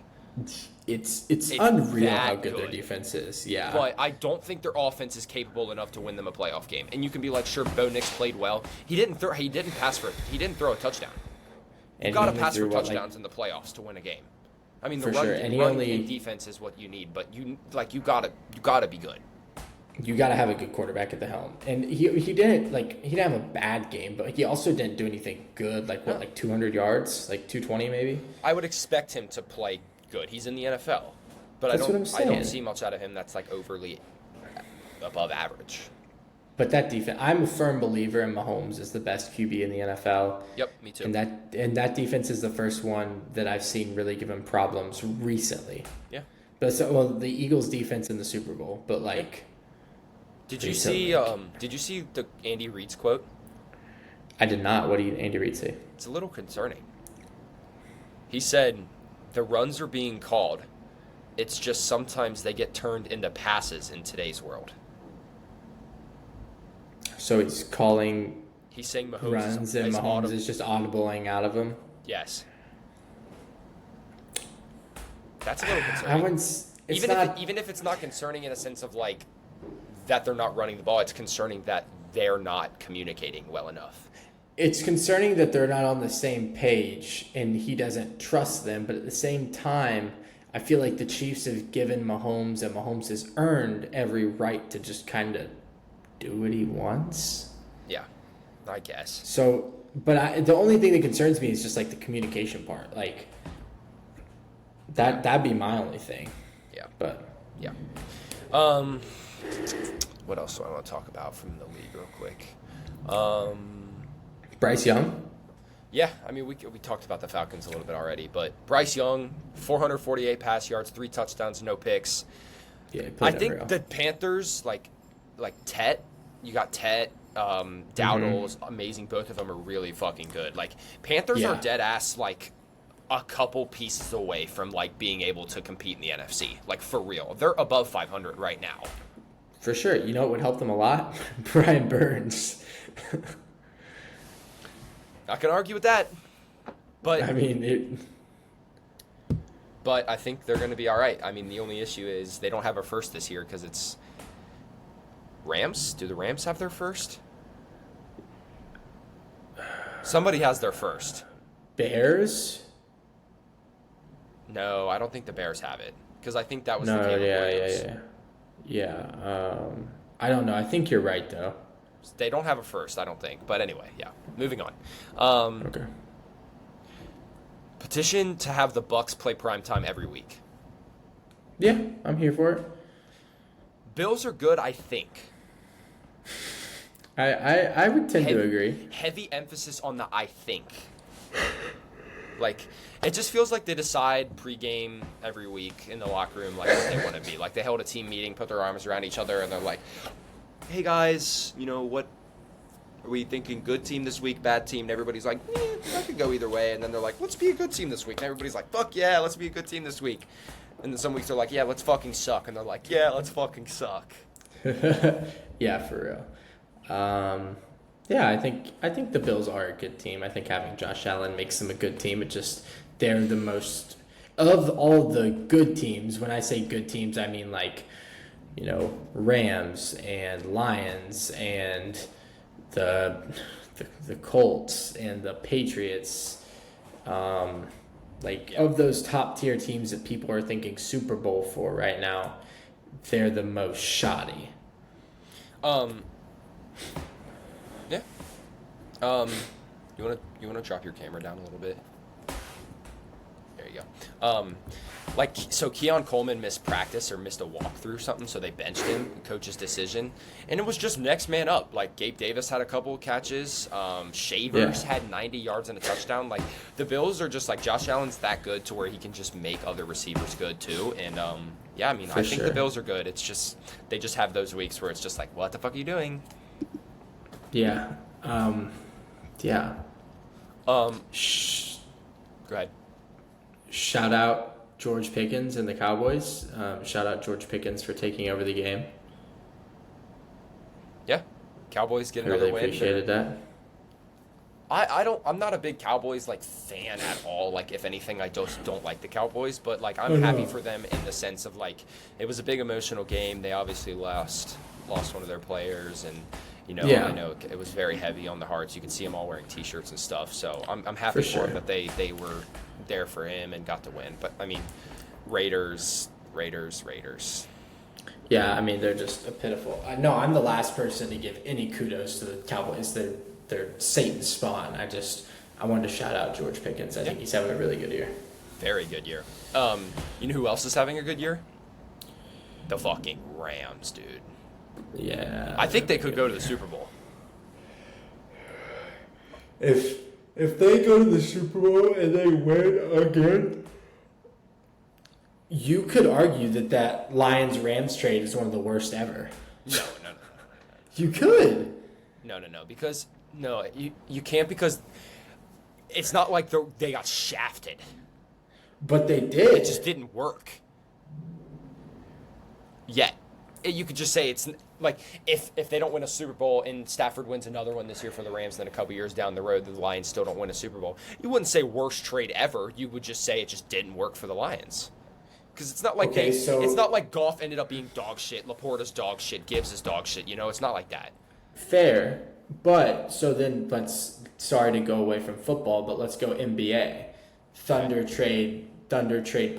It's unreal how good their good. defense is. Yeah. But I don't think their offense is capable enough to win them a playoff game. And you can be like, sure, Bo Nix played well. He didn't throw a touchdown. You got to pass for touchdowns in the playoffs to win a game. I mean, the run game defense is what you need, but you gotta be good. You got to have a good quarterback at the helm, and he didn't have a bad game, but he also didn't do anything good. Like 200 yards, like 220 maybe. I would expect him to play good. He's in the NFL, but That's what I'm I saying. don't see much out of him that's like overly above average. But that defense, I'm a firm believer in Mahomes is the best QB in the NFL. Yep, me too. And that defense is the first one that I've seen really give him problems recently. Yeah. But the Eagles defense in the Super Bowl, but like. Did you see the Andy Reid's quote? I did not. What did Andy Reid say? It's a little concerning. He said, "The runs are being called. It's just sometimes they get turned into passes in today's world." So he's calling. He's saying Mahomes runs and Mahomes is just audibling out of him. Yes. That's a little concerning. Even if it's not concerning in a sense of like that they're not running the ball, it's concerning that they're not communicating well enough. It's concerning that they're not on the same page and he doesn't trust them, but at the same time, I feel like the Chiefs have given Mahomes and Mahomes has earned every right to just kind of do what he wants. Yeah, I guess. So, but the only thing that concerns me is just like the communication part. Like that'd be my only thing. Yeah. But yeah. What else do I want to talk about from the league real quick? Bryce Young? Yeah, I mean, we talked about the Falcons a little bit already, but Bryce Young, 448 pass yards, 3 touchdowns, no picks. Yeah, I think the Panthers, like Tet, you got Tet, Dowdle's amazing. Both of them are really fucking good. Like, Panthers are dead ass, like, a couple pieces away from, like, being able to compete in the NFC. Like, for real. They're above 500 right now. For sure. You know what would help them a lot? Brian Burns. Not gonna argue with that. But I mean, But I think they're going to be all right. I mean, the only issue is they don't have a first this year because it's Rams. Do the Rams have their first? Somebody has their first. Bears? No, I don't think the Bears have it because I think that was the No, Caleb yeah. I don't know. I think you're right, though. They don't have a first, I don't think. But anyway, yeah. Moving on. Okay. Petition to have the Bucks play primetime every week. Yeah, I'm here for it. Bills are good, I think. I would tend to agree. Heavy emphasis on the I think. Like, it just feels like they decide pregame every week in the locker room like what they want to be. Like, they held a team meeting, put their arms around each other, and they're like, hey guys, what are we thinking? Good team this week, bad team? And everybody's like, that could go either way. And then they're like, let's be a good team this week. And everybody's like, fuck yeah, let's be a good team this week. And then some weeks they're like, yeah, let's fucking suck. And they're like, yeah, let's fucking suck. Yeah, for real. Yeah, I think the Bills are a good team. I think having Josh Allen makes them a good team. They're the most of all the good teams. When I say good teams, I mean like, Rams and Lions and the Colts and the Patriots. Of those top tier teams that people are thinking Super Bowl for right now, they're the most shoddy. Yeah. You wanna drop your camera down a little bit? There you go. So Keon Coleman missed practice or missed a walkthrough or something, so they benched him, coach's decision. And it was just next man up. Like, Gabe Davis had a couple of catches. Shavers had 90 yards and a touchdown. Like, the Bills are just like, Josh Allen's that good to where he can just make other receivers good too. And, I think the Bills are good. It's just, they just have those weeks where it's just like, what the fuck are you doing? Yeah. Yeah. Go ahead. Shout out George Pickens and the Cowboys. Shout out George Pickens for taking over the game. Yeah. Cowboys get I another really win. appreciated that. I'm not a big Cowboys fan at all. Like, if anything, I just don't like the Cowboys, but I'm happy for them in the sense of it was a big emotional game. They obviously lost one of their players, and I know it was very heavy on the hearts. You can see them all wearing T-shirts and stuff. So I'm happy for them that they were there for him and got to win. But I mean, Raiders. Yeah, I mean, they're just a pitiful. No, I'm the last person to give any kudos to the Cowboys. They're Satan's spawn. I wanted to shout out George Pickens. I think he's having a really good year. Very good year. You know who else is having a good year? The fucking Rams, dude. Yeah. I think they could go to the Super Bowl. If they go to the Super Bowl and they win again, you could argue that Lions-Rams trade is one of the worst ever. No. You could. No. Because you can't, because it's not like they got shafted. But they did. It just didn't work. Yet. You could just say it's like if they don't win a Super Bowl and Stafford wins another one this year for the Rams, then a couple years down the road the Lions still don't win a Super Bowl. You wouldn't say worst trade ever. You would just say it just didn't work for the Lions. Because it's not like it's not like Goff ended up being dog shit, Laporta's dog shit, Gibbs is dog shit. It's not like that. Fair, but so then sorry to go away from football, but let's go NBA. Thunder trade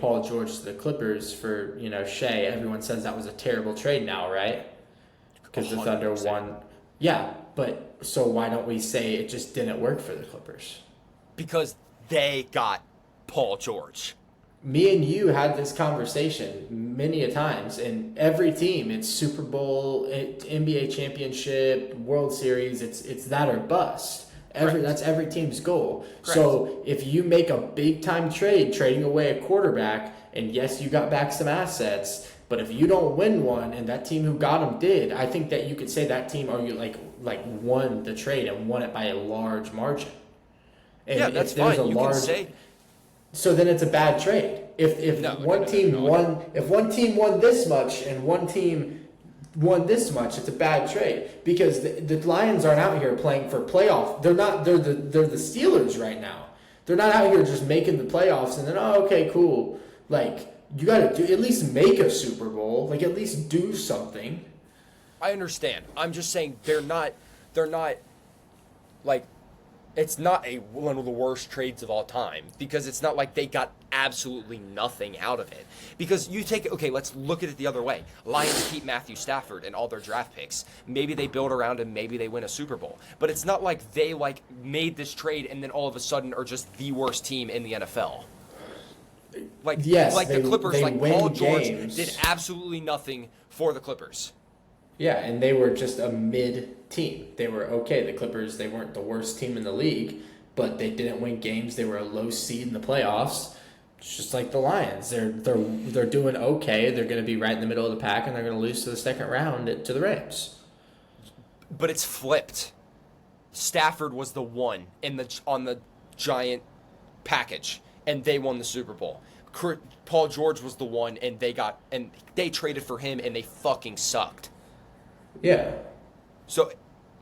Paul George to the Clippers for, Shea. Everyone says that was a terrible trade now, right? Because the Thunder won. Yeah, but so why don't we say it just didn't work for the Clippers? Because they got Paul George. Me and you had this conversation many a times, and every team, it's Super Bowl, NBA championship, World Series, it's that or bust. That's every team's goal. Correct. So if you make a big time trade, trading away a quarterback, and yes, you got back some assets, but if you don't win one, and that team who got him did, I think that you could say that team won the trade and won it by a large margin. And yeah, that's fine. Can say. So then it's a bad trade. If one team won this much and one team won this much, it's a bad trade, because the Lions aren't out here playing for playoff. They're not. They're the Steelers right now. They're not out here just making the playoffs and then okay, cool. You got to at least make a Super Bowl. At least do something. I understand. I'm just saying they're not. It's not one of the worst trades of all time, because it's not like they got absolutely nothing out of it. Because let's look at it the other way. Lions keep Matthew Stafford and all their draft picks. Maybe they build around him, maybe they win a Super Bowl. But it's not like they made this trade and then all of a sudden are just the worst team in the NFL. The Clippers, Paul George did absolutely nothing for the Clippers. Yeah, and they were just a mid team. They were okay. The Clippers, they weren't the worst team in the league, but they didn't win games. They were a low seed in the playoffs. It's just like the Lions. They're doing okay. They're going to be right in the middle of the pack, and they're going to lose to the second round to the Rams. But it's flipped. Stafford was the one on the giant package, and they won the Super Bowl. Paul George was the one, and they traded for him, and they fucking sucked. Yeah. So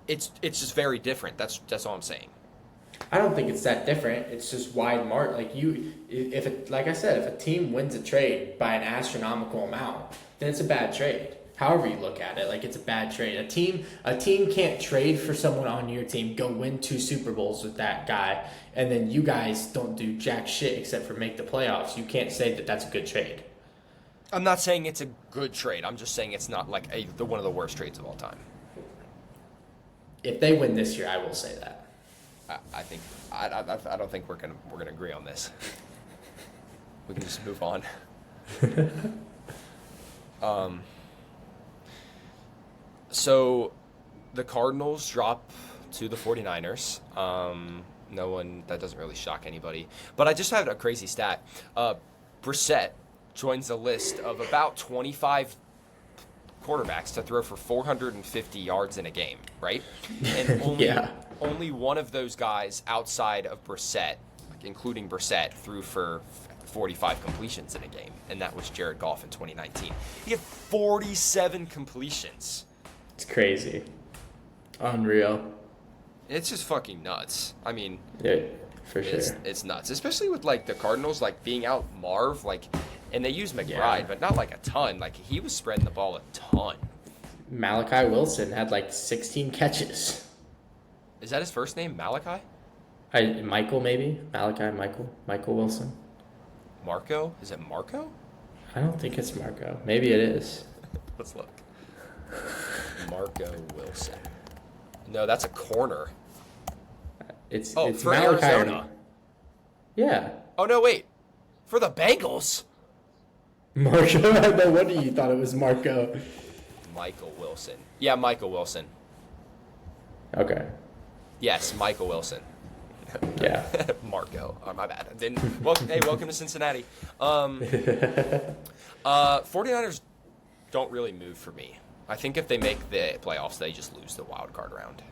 it's just very different. That's all I'm saying. I don't think it's that different. It's just wide mark. Like I said, if a team wins a trade by an astronomical amount, then it's a bad trade. However you look at it, like it's a bad trade. A team can't trade for someone on your team, go win 2 Super Bowls with that guy, and then you guys don't do jack shit except for make the playoffs. You can't say that that's a good trade. I'm not saying it's a good trade. I'm just saying it's not like one of the worst trades of all time. If they win this year, I will say that. I don't think we're gonna agree on this. We can just move on. So the Cardinals drop to the 49ers. That doesn't really shock anybody. But I just had a crazy stat. Brissett joins a list of about 25 quarterbacks to throw for 450 yards in a game, right? And only one of those guys outside of Brissett, including Brissett, threw for 45 completions in a game, and that was Jared Goff in 2019. He had 47 completions. It's crazy. Unreal. It's just fucking nuts. I mean, yeah, for sure. It's nuts, especially with like the Cardinals like being out Marv, like, and they use McBride, but not like a ton. Like he was spreading the ball a ton. Malachi Wilson had like 16 catches. Is that his first name, Malachi? Michael, maybe? Michael Wilson. Marco? Is it Marco? I don't think it's Marco. Maybe it is. Let's look. Marco Wilson. No, that's a corner. It's for Malachi. Arizona. Yeah. Oh, no, wait. For the Bengals? Marco? No wonder you thought it was Marco. Michael Wilson. Yeah, Michael Wilson. Okay. Yes, Michael Wilson. Yeah. Marco. Oh, my bad. Welcome to Cincinnati. 49ers don't really move for me. I think if they make the playoffs, they just lose the wild card round.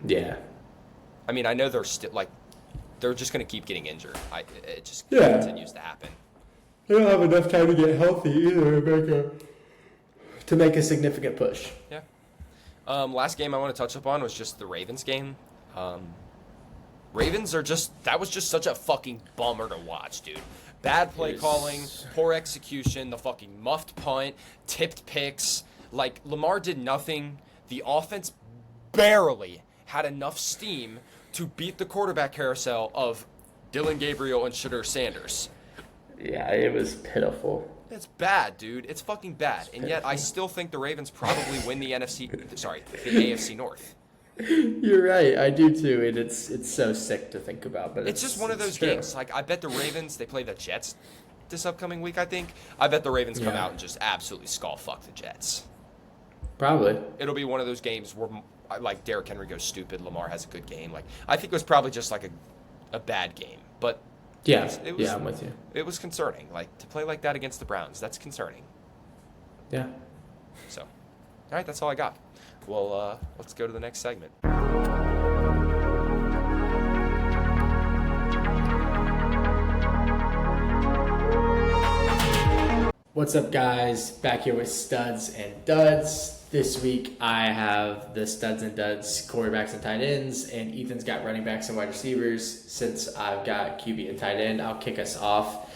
Yeah. I mean, I know they're still like they're just going to keep getting injured. It just continues to happen. They don't have enough time to get healthy either to make a significant push. Yeah. Last game I want to touch upon was just the Ravens game. Ravens that was just such a fucking bummer to watch, dude. Bad play calling, poor execution, the fucking muffed punt, tipped picks. Like, Lamar did nothing. The offense barely had enough steam to beat the quarterback carousel of Dylan Gabriel and Shedeur Sanders. Yeah, it was pitiful. It's bad, dude. It's fucking bad. And yet, I still think the Ravens probably win the AFC North. You're right. I do too, and it's so sick to think about. But it's just one of those games. Like, I bet the Ravens, they play the Jets this upcoming week, I think. I bet the Ravens come out and just absolutely skull fuck the Jets. Probably. It'll be one of those games where, like, Derrick Henry goes stupid, Lamar has a good game. Like, I think it was probably just like a bad game, but yeah, I'm with you. It was concerning. Like, to play like that against the Browns, that's concerning. Yeah. So, all right, that's all I got. Well, let's go to the next segment. What's up, guys? Back here with Studs and Duds. This week I have the Studs and Duds quarterbacks and tight ends, and Ethan's got running backs and wide receivers. Since I've got QB and tight end, I'll kick us off.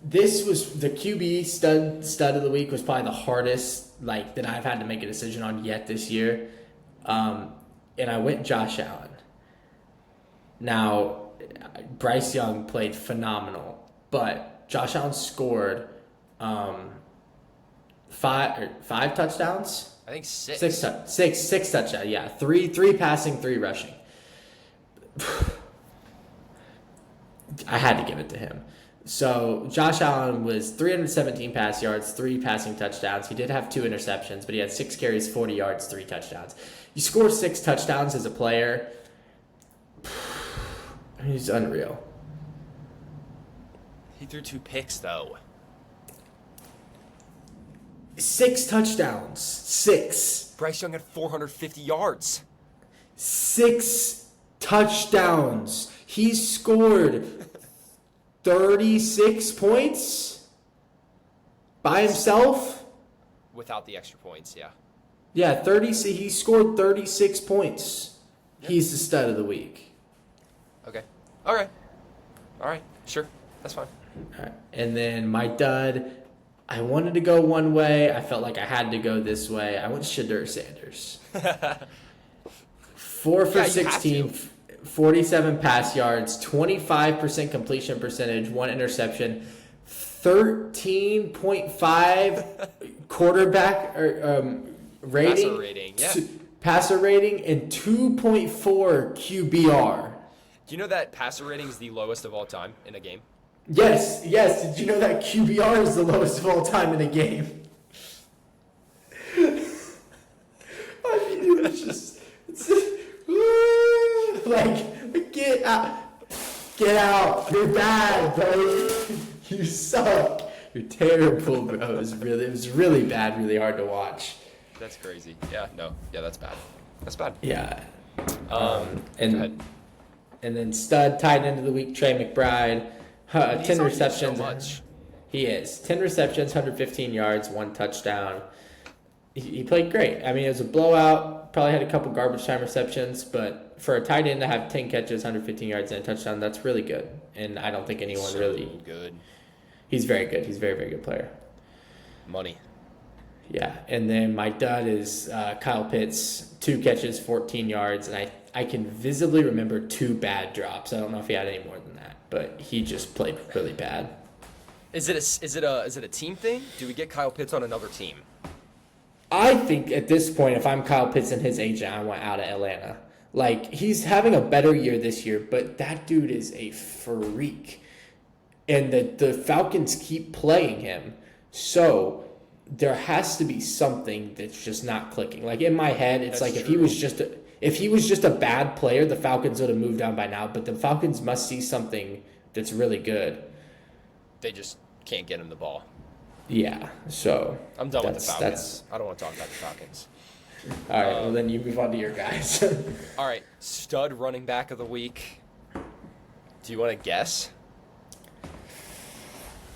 This was the QB stud of the week was probably the hardest that I've had to make a decision on yet this year. And I went Josh Allen. Now, Bryce Young played phenomenal, but Josh Allen scored five touchdowns. I think six. Six touchdowns. Yeah, three passing, 3 rushing. I had to give it to him. So Josh Allen was 317 pass yards, 3 passing touchdowns. He did have 2 interceptions, but he had 6 carries, 40 yards, 3 touchdowns. You score 6 touchdowns as a player. He's unreal. He threw 2 picks, though. 6 touchdowns. 6. Bryce Young had 450 yards. 6 touchdowns. He scored 36 points by himself. Without the extra points, yeah. Yeah, he scored 36 points. Yep. He's the stud of the week. Okay. All right. Sure. That's fine. All right. And then my dud, I wanted to go one way. I felt like I had to go this way. I went Shadur Sanders. 4 for 16, 47 pass yards, 25% completion percentage, 1 interception, 13.5 quarterback rating, passer rating, and 2.4 QBR. Do you know that passer rating is the lowest of all time in a game? Yes. Did you know that QBR is the lowest of all time in a game? I mean, it's like, get out. You're bad, bro. You suck. You're terrible, bro. It was really bad, really hard to watch. That's crazy. Yeah, that's bad. That's bad. Yeah. And then stud tight end of the week, Trey McBride. 10 receptions. So much. He is. 10 receptions, 115 yards, 1 touchdown. He played great. I mean, it was a blowout. Probably had a couple garbage time receptions, but for a tight end to have 10 catches, 115 yards, and a touchdown, that's really good. And I don't think anyone really good. He's very good. He's a very, very good player. Money. Yeah. And then my dud is Kyle Pitts, 2 catches, 14 yards, and I can visibly remember 2 bad drops. I don't know if he had any more than that, but he just played really bad. Is it a team thing? Do we get Kyle Pitts on another team? I think at this point, if I'm Kyle Pitts and his agent, I want out of Atlanta. Like, he's having a better year this year, but that dude is a freak. And the Falcons keep playing him. So there has to be something that's just not clicking. Like, in my head, it's that's like true. if he was just a bad player, the Falcons would have moved on by now. But the Falcons must see something that's really good. They just can't get him the ball. Yeah, so I'm done with the Falcons. I don't want to talk about the Falcons. All right, well then you move on to your guys. All right, stud running back of the week. Do you want to guess?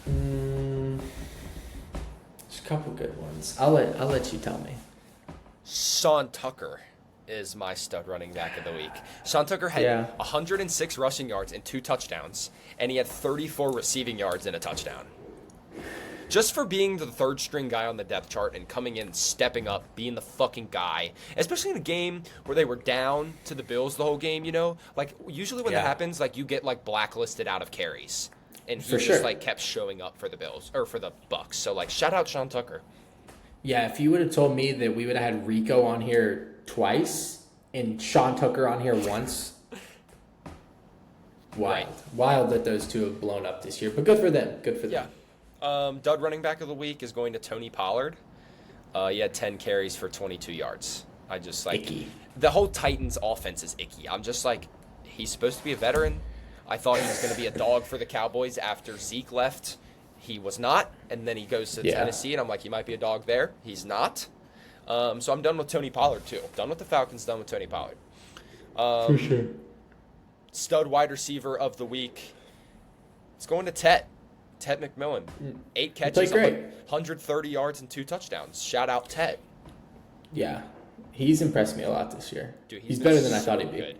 There's a couple good ones. I'll let you tell me. Sean Tucker is my stud running back of the week. Sean Tucker had 106 rushing yards and 2 touchdowns, and he had 34 receiving yards and a touchdown. Just for being the 3rd string guy on the depth chart and coming in, stepping up, being the fucking guy, especially in a game where they were down to the Bills the whole game, you know? Like, usually when that happens, like, you get, like, blacklisted out of carries. And he just kept showing up for the Bills, or for the Bucks. So, like, shout out Sean Tucker. Yeah, if you would have told me that we would have had Rico on here twice and Sean Tucker on here once, wild. Right. Wild that those two have blown up this year. But good for them. Good for them. Yeah. Dud running back of the week is going to Tony Pollard. He had 10 carries for 22 yards. I just like icky. The whole Titans offense is icky. I'm just like, he's supposed to be a veteran. I thought he was going to be a dog for the Cowboys after Zeke left. He was not, and then he goes to Tennessee, and I'm like, he might be a dog there. He's not. So I'm done with Tony Pollard too. Done with the Falcons. Done with Tony Pollard. For sure. Stud wide receiver of the week. It's going to Tet McMillan. 8 catches, 130 yards, and 2 touchdowns. Shout out Tet. Yeah, he's impressed me a lot this year. Dude, he's better than I thought he'd be. Good.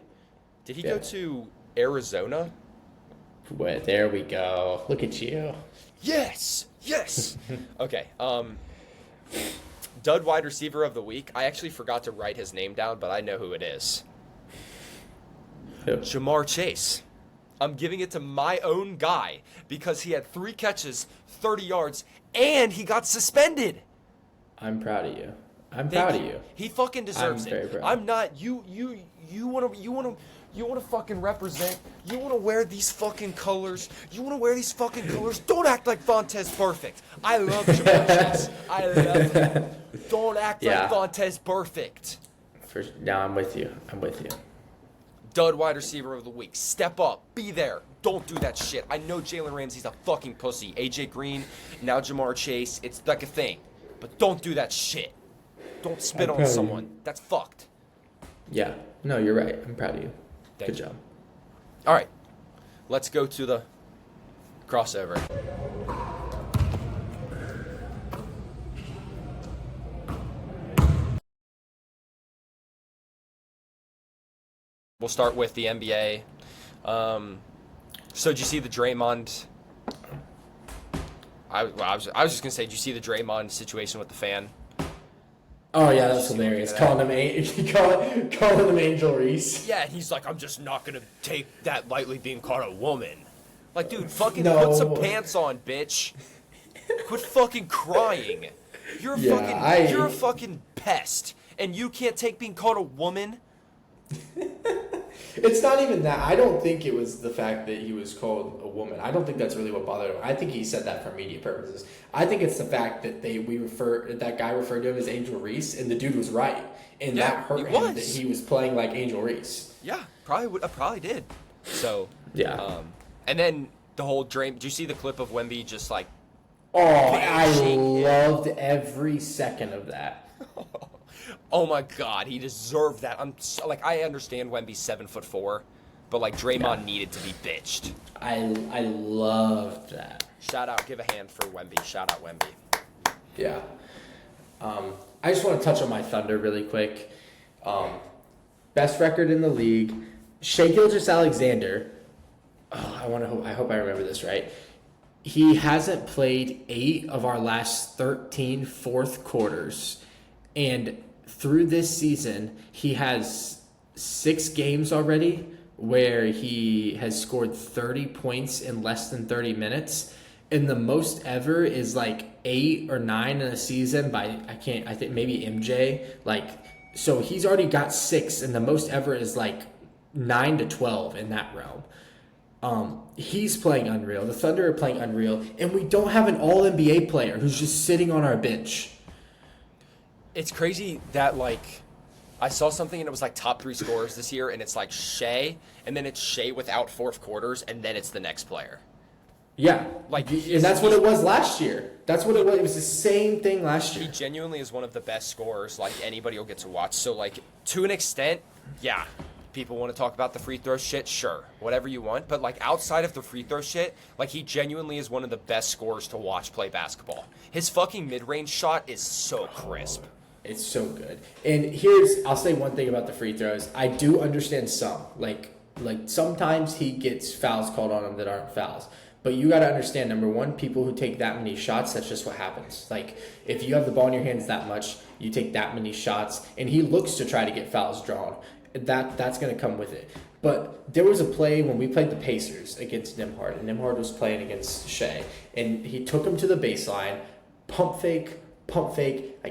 Did he go to Arizona? Well, there we go. Look at you. Yes. Okay. Dud wide receiver of the week. I actually forgot to write his name down, but I know who it is. Who? Jamar Chase. I'm giving it to my own guy because he had 3 catches, 30 yards, and he got suspended. I'm proud of you. I'm proud of you. He fucking deserves I'm very it. proud. I'm not. You want to fucking represent. You want to wear these fucking colors. You want to wear these fucking colors. Don't act like Vontez Perfect. I love Jamar Chase. I love him. Don't act like Vontez Perfect. No, I'm with you. Dud wide receiver of the week. Step up. Be there. Don't do that shit. I know Jalen Ramsey's a fucking pussy. AJ Green, now Jamar Chase. It's like a thing. But don't do that shit. Don't spit on someone. That's fucked. Yeah. No, you're right. I'm proud of you. Good job. All right. Let's go to the crossover. We'll start with the NBA. So did you see the Draymond? I was just gonna say, did you see the Draymond situation with the fan? Oh yeah, that's hilarious. Calling him Angel Reese. Yeah, he's like, I'm just not gonna take that lightly being called a woman. Like, dude, fucking put some pants on, bitch. Quit fucking crying. You're a fucking pest, and you can't take being called a woman. It's not even that. I don't think it was the fact that he was called a woman. I don't think that's really what bothered him. I think he said that for media purposes. I think it's the fact that that guy referred to him as Angel Reese, and the dude was right, and that hurt him that he was playing like Angel Reese. Yeah, probably did. So yeah. And then the whole Did you see the clip of Wemby just like? Oh, I loved every second of that. Oh my God, he deserved that. I understand Wemby's 7'4", but like Draymond needed to be bitched. I loved that. Shout out, give a hand for Wemby. Shout out Wemby. Yeah. I just want to touch on my Thunder really quick. Best record in the league. Shai Gilgeous-Alexander. I hope I remember this right. He hasn't played 8 of our last 13 fourth quarters, and through this season, he has 6 games already where he has scored 30 points in less than 30 minutes. And the most ever is like 8 or 9 in a season by, I think maybe MJ. So he's already got 6, and the most ever is like 9 to 12 in that realm. He's playing unreal. The Thunder are playing unreal. And we don't have an all-NBA player who's just sitting on our bench. It's crazy that, I saw something and it was top 3 scorers this year, and it's Shai, and then it's Shai without fourth quarters, and then it's the next player. Yeah. And that's what it was last year. That's what it was. It was the same thing last year. He genuinely is one of the best scorers, anybody will get to watch. So, to an extent, yeah. People want to talk about the free throw shit, sure. Whatever you want. But, outside of the free throw shit, he genuinely is one of the best scorers to watch play basketball. His fucking mid-range shot is so crisp. It's so good. And I'll say one thing about the free throws. I do understand some. Sometimes he gets fouls called on him that aren't fouls. But you got to understand, number one, people who take that many shots, that's just what happens. If you have the ball in your hands that much, you take that many shots, and he looks to try to get fouls drawn. That's going to come with it. But there was a play when we played the Pacers against Nembhard, and Nembhard was playing against Shai, and he took him to the baseline, pump fake,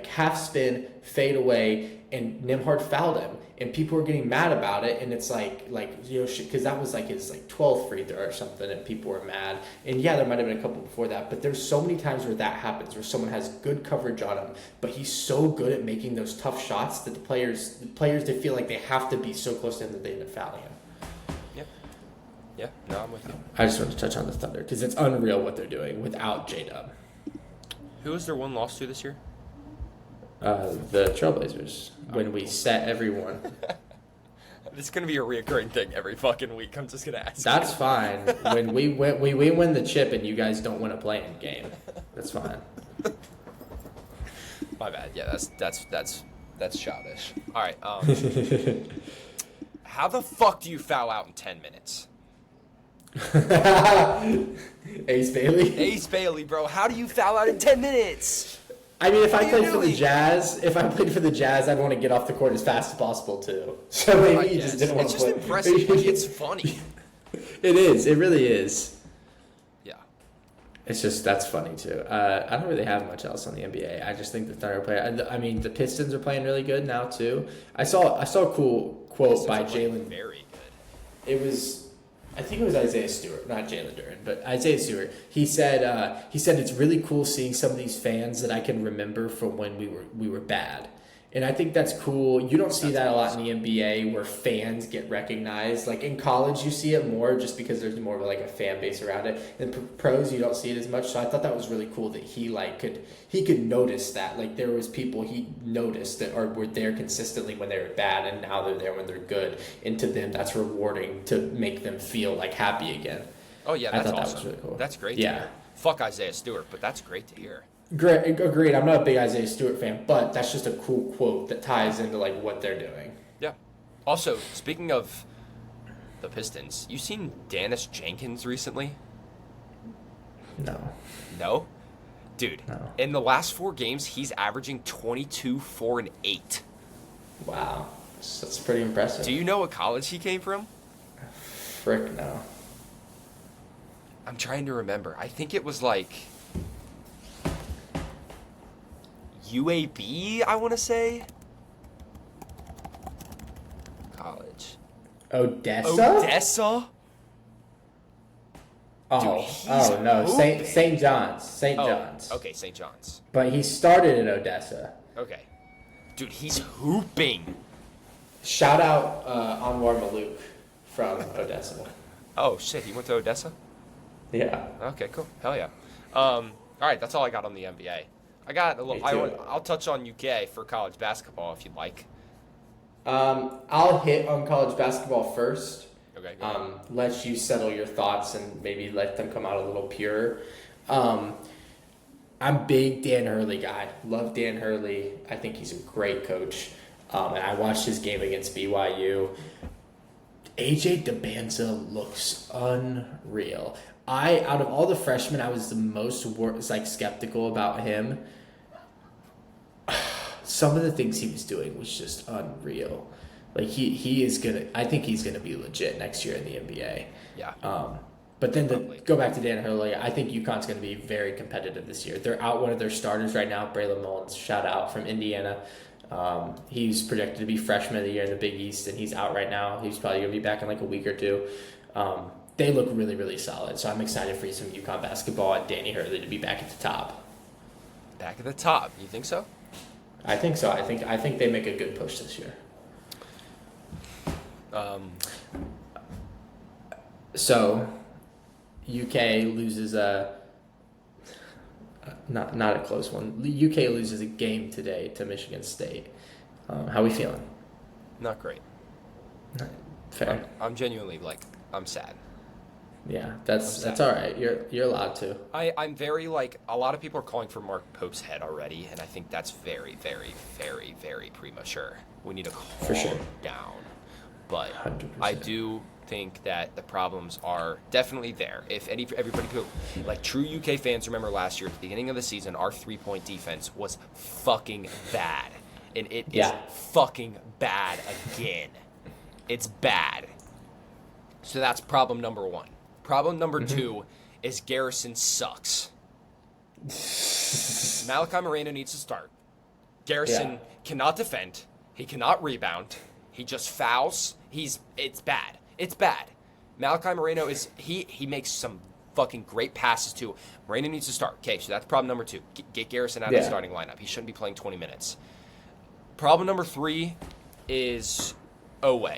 half spin, fade away, and Nembhard fouled him. And people were getting mad about it, and it's because that was his 12th free throw or something, and people were mad. And yeah, there might have been a couple before that, but there's so many times where that happens, where someone has good coverage on him, but he's so good at making those tough shots that the players they feel like they have to be so close to him that they end up fouling him. Yeah, no, I'm with you. I just want to touch on the Thunder because it's unreal what they're doing without J-Dub. Who was their one loss to this year? The Trailblazers, when we set everyone. It's going to be a reoccurring thing every fucking week. I'm just going to ask. That's fine. When we win the chip and you guys don't win a play-in game. That's fine. My bad. Yeah, that's childish. All right. How the fuck do you foul out in 10 minutes? Ace Bailey, bro. How do you foul out in 10 minutes? I mean, if I played for the Jazz, I'd want to get off the court as fast as possible too. So maybe you just didn't want to play. It's just impressive. It's funny. It is. It really is. Yeah. It's just that's funny too. I don't really have much else on the NBA. I just think the Thunder play. I mean, the Pistons are playing really good now too. I saw a cool quote by Jalen. Very good. It was. I think it was Isaiah Stewart, not Jalen Duren, but Isaiah Stewart. He said it's really cool seeing some of these fans that I can remember from when we were bad. And I think that's cool. You don't see That's that a lot awesome. in the NBA where fans get recognized. Like in college, you see it more just because there's more of like a fan base around it. In pros, you don't see it as much. So I thought that was really cool that he could notice that. Like there was people he noticed that were there consistently when they were bad, and now they're there when they're good. And to them, that's rewarding to make them feel like happy again. Oh yeah, I that's thought awesome. that was really cool. That's great. Yeah. To hear. Fuck Isaiah Stewart, but that's great to hear. Great, agreed. I'm not a big Isaiah Stewart fan, but that's just a cool quote that ties into like what they're doing. Yeah. Also, speaking of the Pistons, you seen Dennis Jenkins recently? No. No? Dude, No. in the last 4 games, he's averaging 22, 4, and 8. Wow. That's pretty impressive. Do you know what college he came from? Frick no. I'm trying to remember. I think it was like UAB, I want to say. College. Odessa? Odessa? Oh, Dude, he's oh no, hooping. St. John's. St. Oh, John's. okay, St. John's. But he started at Odessa. Okay. Dude, he's hooping. Shout out Anwar Malouk from Odessa. Oh, shit, he went to Odessa? Yeah. Okay, cool. Hell yeah. All right, that's all I got on the NBA. I got a little. Me too. I'll touch on UK for college basketball if you'd like. I'll hit on college basketball first. Okay. Go ahead. Let you settle your thoughts and maybe let them come out a little purer. I'm a big Dan Hurley guy. Love Dan Hurley. I think he's a great coach. And I watched his game against BYU. AJ DeBanza looks unreal. Out of all the freshmen, I was the most skeptical about him. Some of the things he was doing was just unreal. Like he is gonna. I think he's gonna be legit next year in the NBA. Yeah. But then to Probably. go back to Dan Hurley, I think UConn's going to be very competitive this year. They're out one of their starters right now, Braylon Mullins, shout out from Indiana. He's projected to be freshman of the year in the Big East, and he's out right now. He's probably going to be back in like a week or two. They look really, really solid. So I'm excited for some UConn basketball and Danny Hurley to be back at the top. Back at the top. You think so? I think so. I think they make a good push this year. So UK loses not a close one. UK loses a game today to Michigan State. How we feeling? Not great. Fair. I'm genuinely I'm sad. Yeah, that's sad. all right. You're allowed to. I'm very a lot of people are calling for Mark Pope's head already, and I think that's very, very, very, very premature. We need to calm For sure. down. But 100%. I do think that the problems are definitely there. If everybody true UK fans remember last year at the beginning of the season, our 3-point defense was fucking bad, and it is fucking bad again. It's bad. So that's problem number 1. Problem number 2 is Garrison sucks. Malachi Moreno needs to start. Garrison cannot defend. He cannot rebound. He just fouls. It's bad. It's bad. Malachi Moreno he makes some fucking great passes too. Moreno needs to start. Okay, so that's problem number 2. Get Garrison out of the starting lineup. He shouldn't be playing 20 minutes. Problem number 3 is Owe.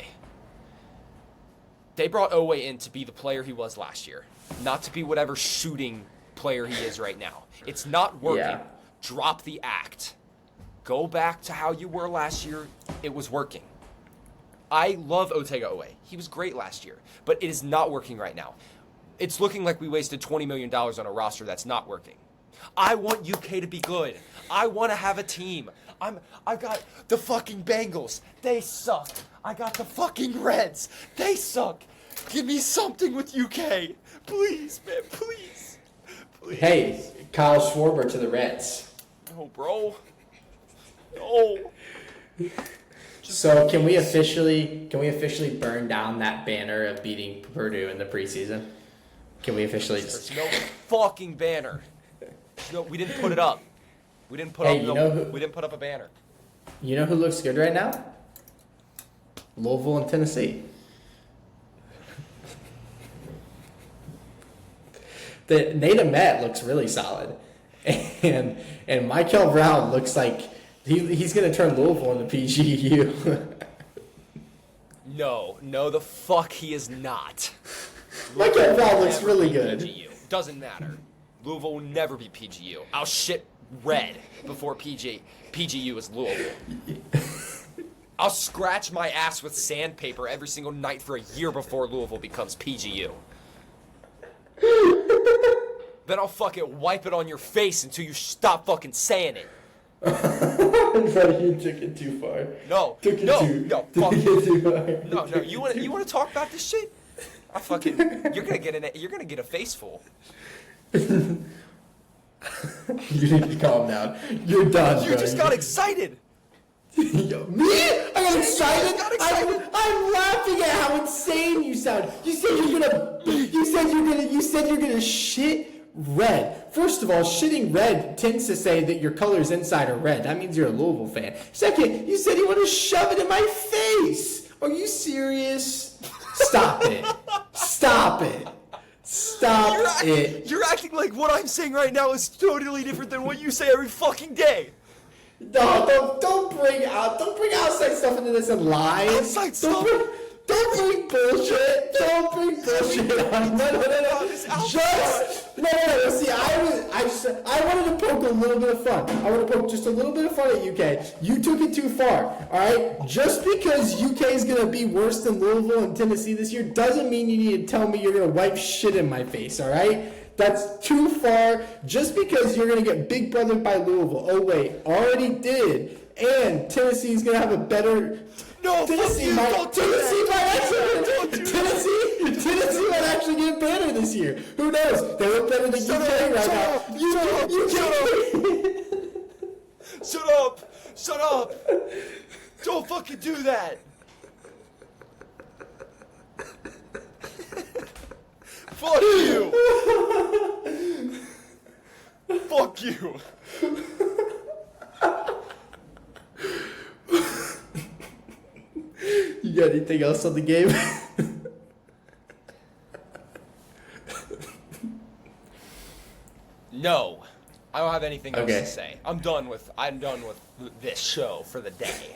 They brought Owe in to be the player he was last year, not to be whatever shooting player he is right now. It's not working. Yeah. Drop the act. Go back to how you were last year. It was working. I love Otega Owe. He was great last year, but it is not working right now. It's looking like we wasted $20 million on a roster that's not working. I want UK to be good. I want to have a team. I got the fucking Bengals. They suck. I got the fucking Reds. They suck. Give me something with UK. Please, man, please. Please. Hey, Kyle Schwarber to the Reds. No, bro. No. So can we officially burn down that banner of beating Purdue in the preseason? Can we officially? There's no fucking banner. No, we didn't put it up. We didn't put we didn't put up a banner. You know who looks good right now? Louisville and Tennessee. The Nate Met looks really solid, and Michael Brown looks like He's gonna turn Louisville into PGU. No, the fuck he is not. Michael Val looks Never really be good. PGU. Doesn't matter. Louisville will never be PGU. I'll shit red before PGU is Louisville. I'll scratch my ass with sandpaper every single night for a year before Louisville becomes PGU. Then I'll fucking wipe it on your face until you stop fucking saying it. But you took it too far. No, Fuck fuck it you. too far. No, you want to talk about this shit? I fucking, you're gonna get a face full. You need to calm down. You're done. You just got excited. Yo, me? I got excited. I'm laughing at how insane you sound. You said you're gonna shit red. First of all, shitting red tends to say that your colors inside are red. That means you're a Louisville fan. Second, you said you want to shove it in my face. Are you serious? Stop it. Stop it. Stop it. You're acting like what I'm saying right now is totally different than what you say every fucking day. No, don't bring outside stuff into this and lies. Outside stuff? Don't bring bullshit. Don't bring bullshit on. No. No. See, I wanted to poke a little bit of fun. I want to poke just a little bit of fun at UK. You took it too far. All right. Just because UK is gonna be worse than Louisville and Tennessee this year doesn't mean you need to tell me you're gonna wipe shit in my face. All right. That's too far. Just because you're going to get big brothered by Louisville. Oh, wait. Already did. And Tennessee's going to have a better... No, Tennessee fuck you. might... Tennessee might actually get better this year. Who knows? They look better than UK right now. Shut up. Don't fucking do that. Fuck you! Fuck you! You got anything else on the game? No. I don't have anything else Okay. to say. I'm done with this show for the day.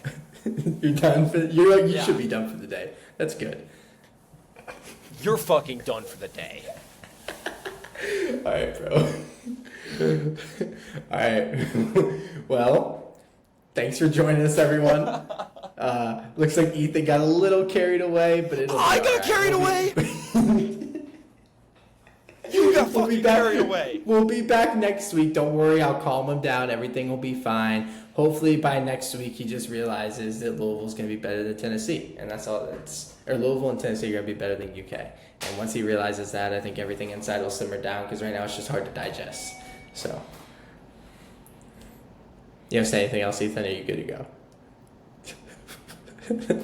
You're done for... You Yeah. should be done for the day. That's good. You're fucking done for the day. Alright, bro. Alright. Well, thanks for joining us, everyone. Looks like Ethan got a little carried away, but it'll be I got alright. carried away? You got fucking carried away. We'll be back next week. Don't worry, I'll calm him down. Everything will be fine. Hopefully by next week he just realizes that Louisville's going to be better than Tennessee. And that's all or Louisville and Tennessee are going to be better than UK. And once he realizes that, I think everything inside will simmer down because right now it's just hard to digest. So, you want to say anything else, Ethan? Or are you good to go? Do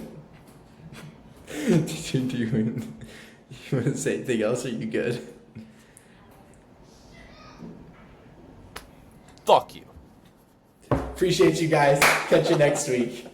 you want to say anything else? Or are you good? Fuck you. Appreciate you guys. Catch you next week.